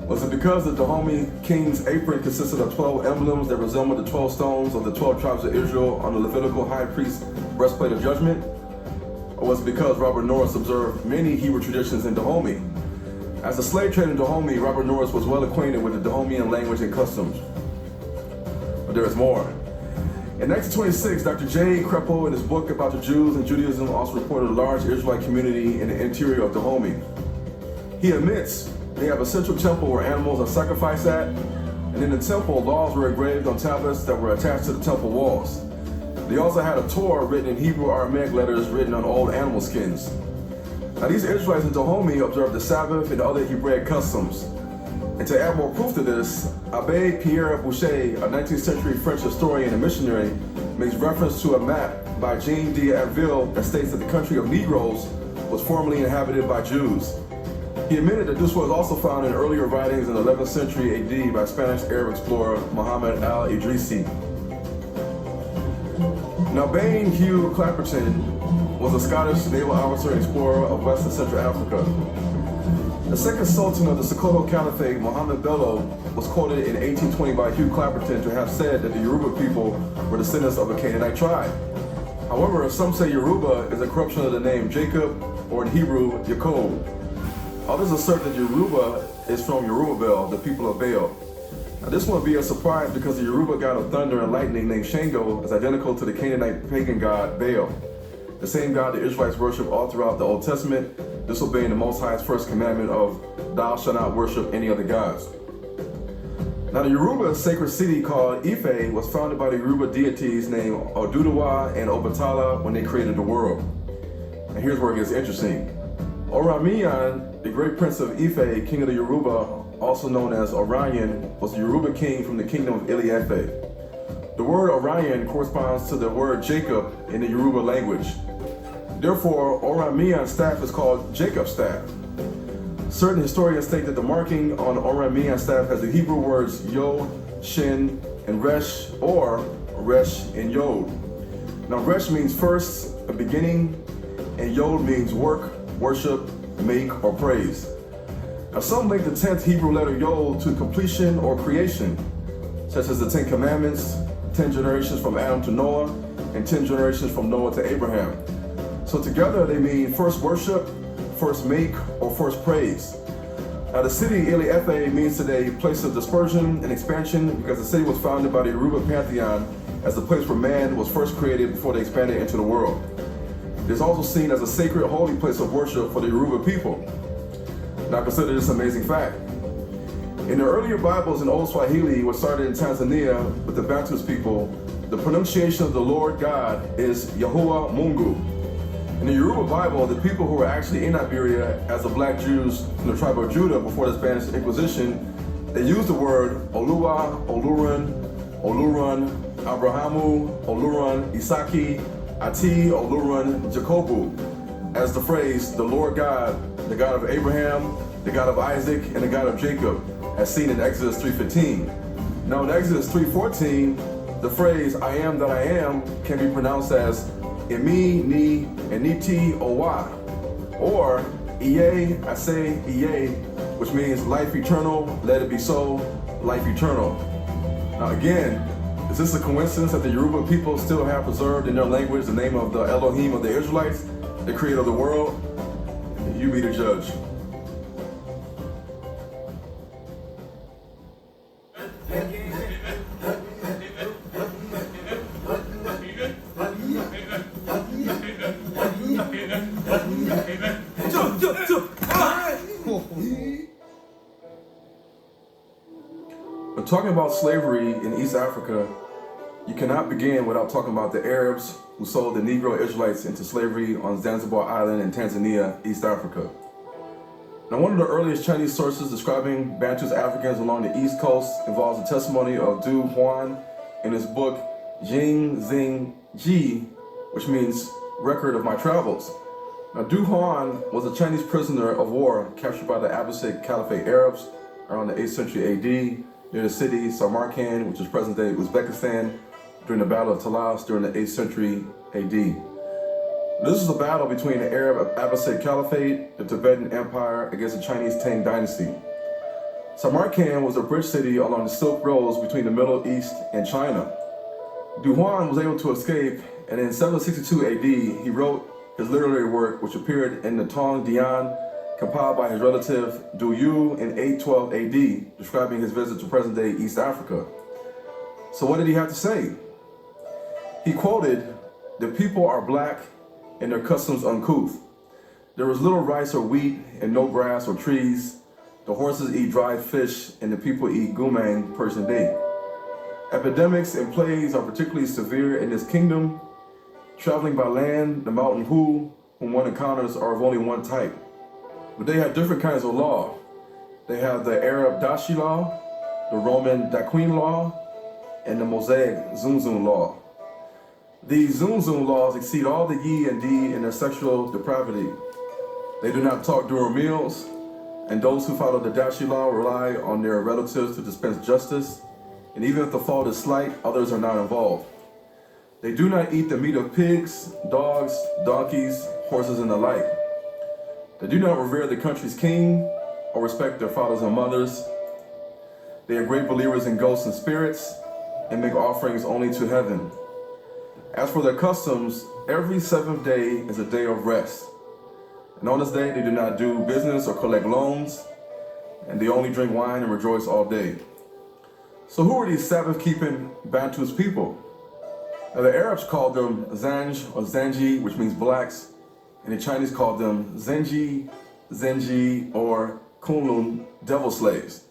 Was it because the Dahomey king's apron consisted of 12 emblems that resembled the 12 stones of the 12 tribes of Israel on the Levitical high priest's breastplate of judgment? Or was it because Robert Norris observed many Hebrew traditions in Dahomey? As a slave trader in Dahomey, Robert Norris was well acquainted with the Dahomean language and customs. But there is more. In 1926, Dr. J. Kreppel, in his book about the Jews and Judaism, also reported a large Israelite community in the interior of Dahomey. He admits they have a central temple where animals are sacrificed at, and in the temple, laws were engraved on tablets that were attached to the temple walls. They also had a Torah written in Hebrew Aramaic letters written on old animal skins. Now, these Israelites in Dahomey observed the Sabbath and other Hebraic customs. And to add more proof to this, Abbé Pierre Boucher, a 19th century French historian and missionary, makes reference to a map by Jean d'Anville that states that the country of Negroes was formerly inhabited by Jews. He admitted that this was also found in earlier writings in the 11th century AD by Spanish Arab explorer Muhammad al-Idrisi. Now, Bain Hugh Clapperton was a Scottish naval officer and explorer of West and Central Africa. The second sultan of the Sokoto Caliphate, Muhammad Bello, was quoted in 1820 by Hugh Clapperton to have said that the Yoruba people were descendants of a Canaanite tribe. However, some say Yoruba is a corruption of the name Jacob, or in Hebrew, Yaakov. Others assert that Yoruba is from Yorubabel, the people of Baal. Now, this won't be a surprise because the Yoruba god of thunder and lightning named Shango is identical to the Canaanite pagan god Baal, the same god the Israelites worship all throughout the Old Testament, disobeying the Most High's first commandment of thou shalt not worship any other gods. Now, the Yoruba sacred city called Ife was founded by the Yoruba deities named Oduduwa and Obatala when they created the world. And here's where it gets interesting. Oramiyan, the great prince of Ife, king of the Yoruba, also known as Orion, was the Yoruba king from the kingdom of Ile-Ife. The word Orion corresponds to the word Jacob in the Yoruba language. Therefore, Oramiyan's staff is called Jacob's staff. Certain historians state that the marking on Oramiyan's staff has the Hebrew words Yod, Shin, and Resh, or Resh and Yod. Now, Resh means first, a beginning, and Yod means work, worship, make, or praise. Now, some link the 10th Hebrew letter Yod to completion or creation, such as the 10 Commandments, 10 generations from Adam to Noah, and 10 generations from Noah to Abraham. So together they mean first worship, first make, or first praise. Now, the city Ile-Ife means today place of dispersion and expansion because the city was founded by the Yoruba pantheon as the place where man was first created before they expanded into the world. It is also seen as a sacred, holy place of worship for the Yoruba people. Now, consider this amazing fact. In the earlier Bibles in Old Swahili, which started in Tanzania with the Bantus people, the pronunciation of the Lord God is Yahuwah Mungu. In the Yoruba Bible, the people who were actually in Iberia as the black Jews from the tribe of Judah before the Spanish Inquisition, they used the word Oluwa, Olurun, Olurun, Abrahamu, Olurun, Isaki, Ati, Olurun, Jacobu, as the phrase, the Lord God, the God of Abraham, the God of Isaac, and the God of Jacob, as seen in Exodus 3:15. Now in Exodus 3:14, the phrase, I am that I am, can be pronounced as Emi, Ni, and Niti, Owa, or Iye, Ase, Iye, which means life eternal, let it be so, life eternal. Now again, is this a coincidence that the Yoruba people still have preserved in their language the name of the Elohim of the Israelites, the creator of the world? You be the judge. When talking about slavery in East Africa, you cannot begin without talking about the Arabs who sold the Negro Israelites into slavery on Zanzibar Island in Tanzania, East Africa. Now, one of the earliest Chinese sources describing Bantus Africans along the East Coast involves the testimony of Du Huan in his book Jing Xing Ji, which means Record of My Travels. Now, Du Huan was a Chinese prisoner of war captured by the Abbasid Caliphate Arabs around the 8th century AD near the city Samarkand, which is present-day Uzbekistan, during the Battle of Talas during the 8th century AD. This is a battle between the Arab Abbasid Caliphate, the Tibetan Empire, against the Chinese Tang Dynasty. Samarkand was a bridge city along the Silk Roads between the Middle East and China. Du Huan was able to escape, and in 762 AD, he wrote his literary work, which appeared in the Tong Dian, compiled by his relative Du Yu in 812 AD, describing his visit to present-day East Africa. So what did he have to say? He quoted, "The people are black and their customs uncouth. There is little rice or wheat and no grass or trees. The horses eat dried fish and the people eat gumang Persian date. Epidemics and plagues are particularly severe in this kingdom. Traveling by land, the mountain whom one encounters are of only one type. But they have different kinds of law. They have the Arab Dashi law, the Roman Daquin law, and the Mosaic Zunzun law. These Zunzun laws exceed all the Yi and Di in their sexual depravity. They do not talk during meals, and those who follow the Dashi law rely on their relatives to dispense justice, and even if the fault is slight, others are not involved. They do not eat the meat of pigs, dogs, donkeys, horses, and the like. They do not revere the country's king or respect their fathers and mothers. They are great believers in ghosts and spirits and make offerings only to heaven. As for their customs, every seventh day is a day of rest. And on this day, they do not do business or collect loans, and they only drink wine and rejoice all day. So who are these Sabbath-keeping Bantus people? Now, the Arabs called them Zanj or Zanji, which means blacks, and the Chinese called them Zenji, Zenji, or Kunlun, devil slaves.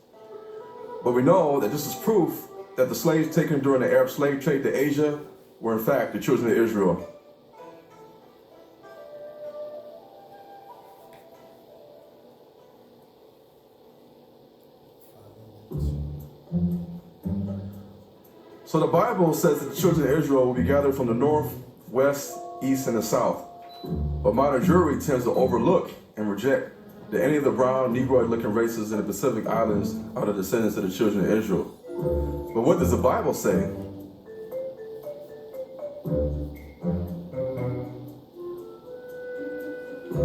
But we know that this is proof that the slaves taken during the Arab slave trade to Asia were in fact the children of Israel. So the Bible says that the children of Israel will be gathered from the north, west, east, and the south. But modern Jewry tends to overlook and reject that any of the brown, Negroid-looking races in the Pacific Islands are the descendants of the children of Israel. But what does the Bible say?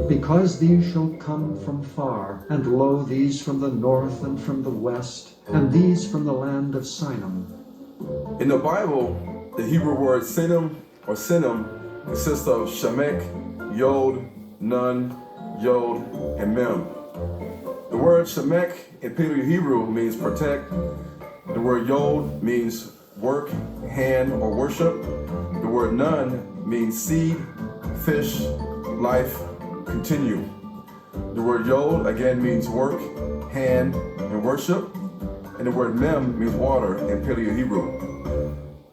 Because these shall come from far, and lo, these from the north and from the west, and these from the land of Sinim. In the Bible, the Hebrew word sinim or sinim consists of shemek, yod, nun, yod, and mem. The word shemek in Paleo-Hebrew means protect. The word yod means work, hand, or worship. The word nun means seed, fish, life, continue. The word yod again means work, hand, and worship. And the word mem means water in Paleo-Hebrew.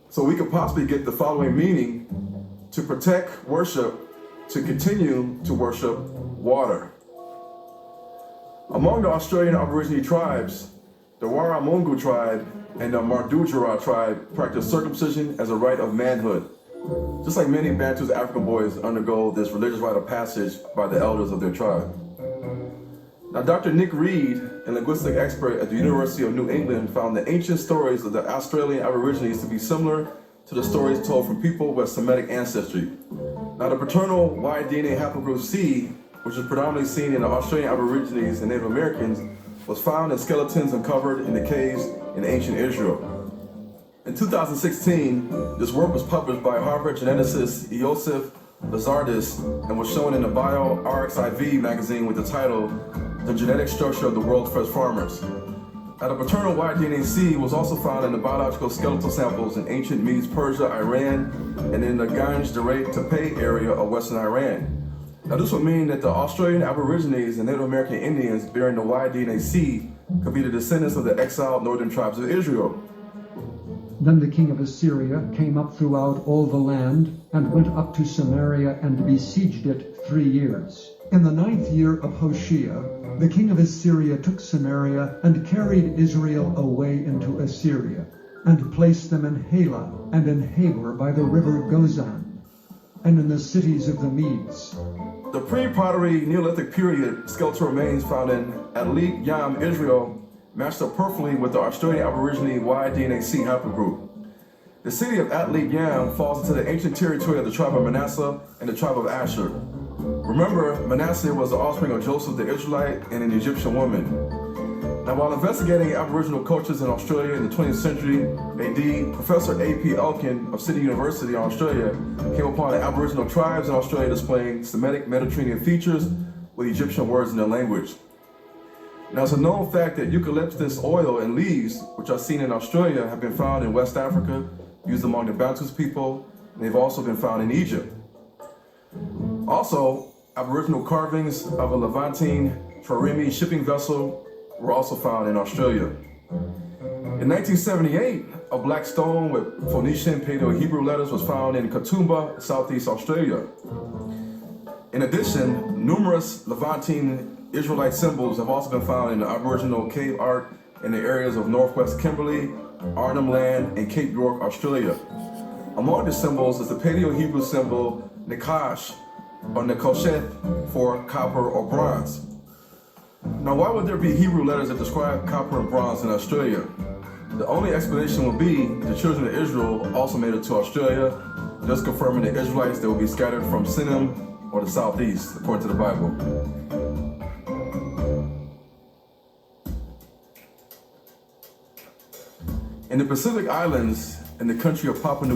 So we could possibly get the following meaning: to protect, worship, to continue to worship, water. Among the Australian Aborigine tribes, the Warramungu tribe and the Mardudjara tribe practice circumcision as a rite of manhood. Just like many Bantus African boys undergo this religious rite of passage by the elders of their tribe. Now, Dr. Nick Reed, a linguistic expert at the University of New England, found the ancient stories of the Australian Aborigines to be similar to the stories told from people with Semitic ancestry. Now, the paternal Y-DNA haplogroup C, which is predominantly seen in the Australian Aborigines and Native Americans, was found in skeletons uncovered in the caves in ancient Israel. In 2016, this work was published by Harvard geneticist Iosif Lazardis and was shown in the BioRxiv magazine with the title, The Genetic Structure of the World's First Farmers. Now, the paternal Y-DNA C was also found in the biological skeletal samples in ancient Medes, Persia, Iran, and in the Ganj Dareh Tepe area of western Iran. Now, this would mean that the Australian Aborigines and Native American Indians bearing the Y-DNA C could be the descendants of the exiled northern tribes of Israel. Then the king of Assyria came up throughout all the land, and went up to Samaria and besieged it 3 years. In the 9th year of Hoshea, the king of Assyria took Samaria and carried Israel away into Assyria, and placed them in Halah and in Habor by the river Gozan, and in the cities of the Medes. The pre-pottery Neolithic period skeletal remains found in Atlit Yam, Israel, matched up perfectly with the Australian Aborigine Y-DNA C haplogroup. The city of Atlit Yam falls into the ancient territory of the tribe of Manasseh and the tribe of Asher. Remember, Manasseh was the offspring of Joseph the Israelite and an Egyptian woman. Now, while investigating Aboriginal cultures in Australia in the 20th century AD, Professor A.P. Elkin of Sydney University in Australia came upon the Aboriginal tribes in Australia displaying Semitic Mediterranean features with Egyptian words in their language. Now, it's a known fact that eucalyptus oil and leaves, which are seen in Australia, have been found in West Africa, used among the Bantus people, and they've also been found in Egypt. Also, Aboriginal carvings of a Levantine trireme shipping vessel were also found in Australia. In 1978, a black stone with Phoenician Paleo-Hebrew letters was found in Katoomba, Southeast Australia. In addition, numerous Levantine Israelite symbols have also been found in the Aboriginal cave art in the areas of Northwest Kimberley, Arnhem Land, and Cape York, Australia. Among the symbols is the Paleo-Hebrew symbol Nakash, or Nekosheth, for copper or bronze. Now, why would there be Hebrew letters that describe copper and bronze in Australia? The only explanation would be that the children of Israel also made it to Australia, thus confirming the Israelites that will be scattered from Sinim or the southeast, according to the Bible. In the Pacific Islands, in the country of Papua New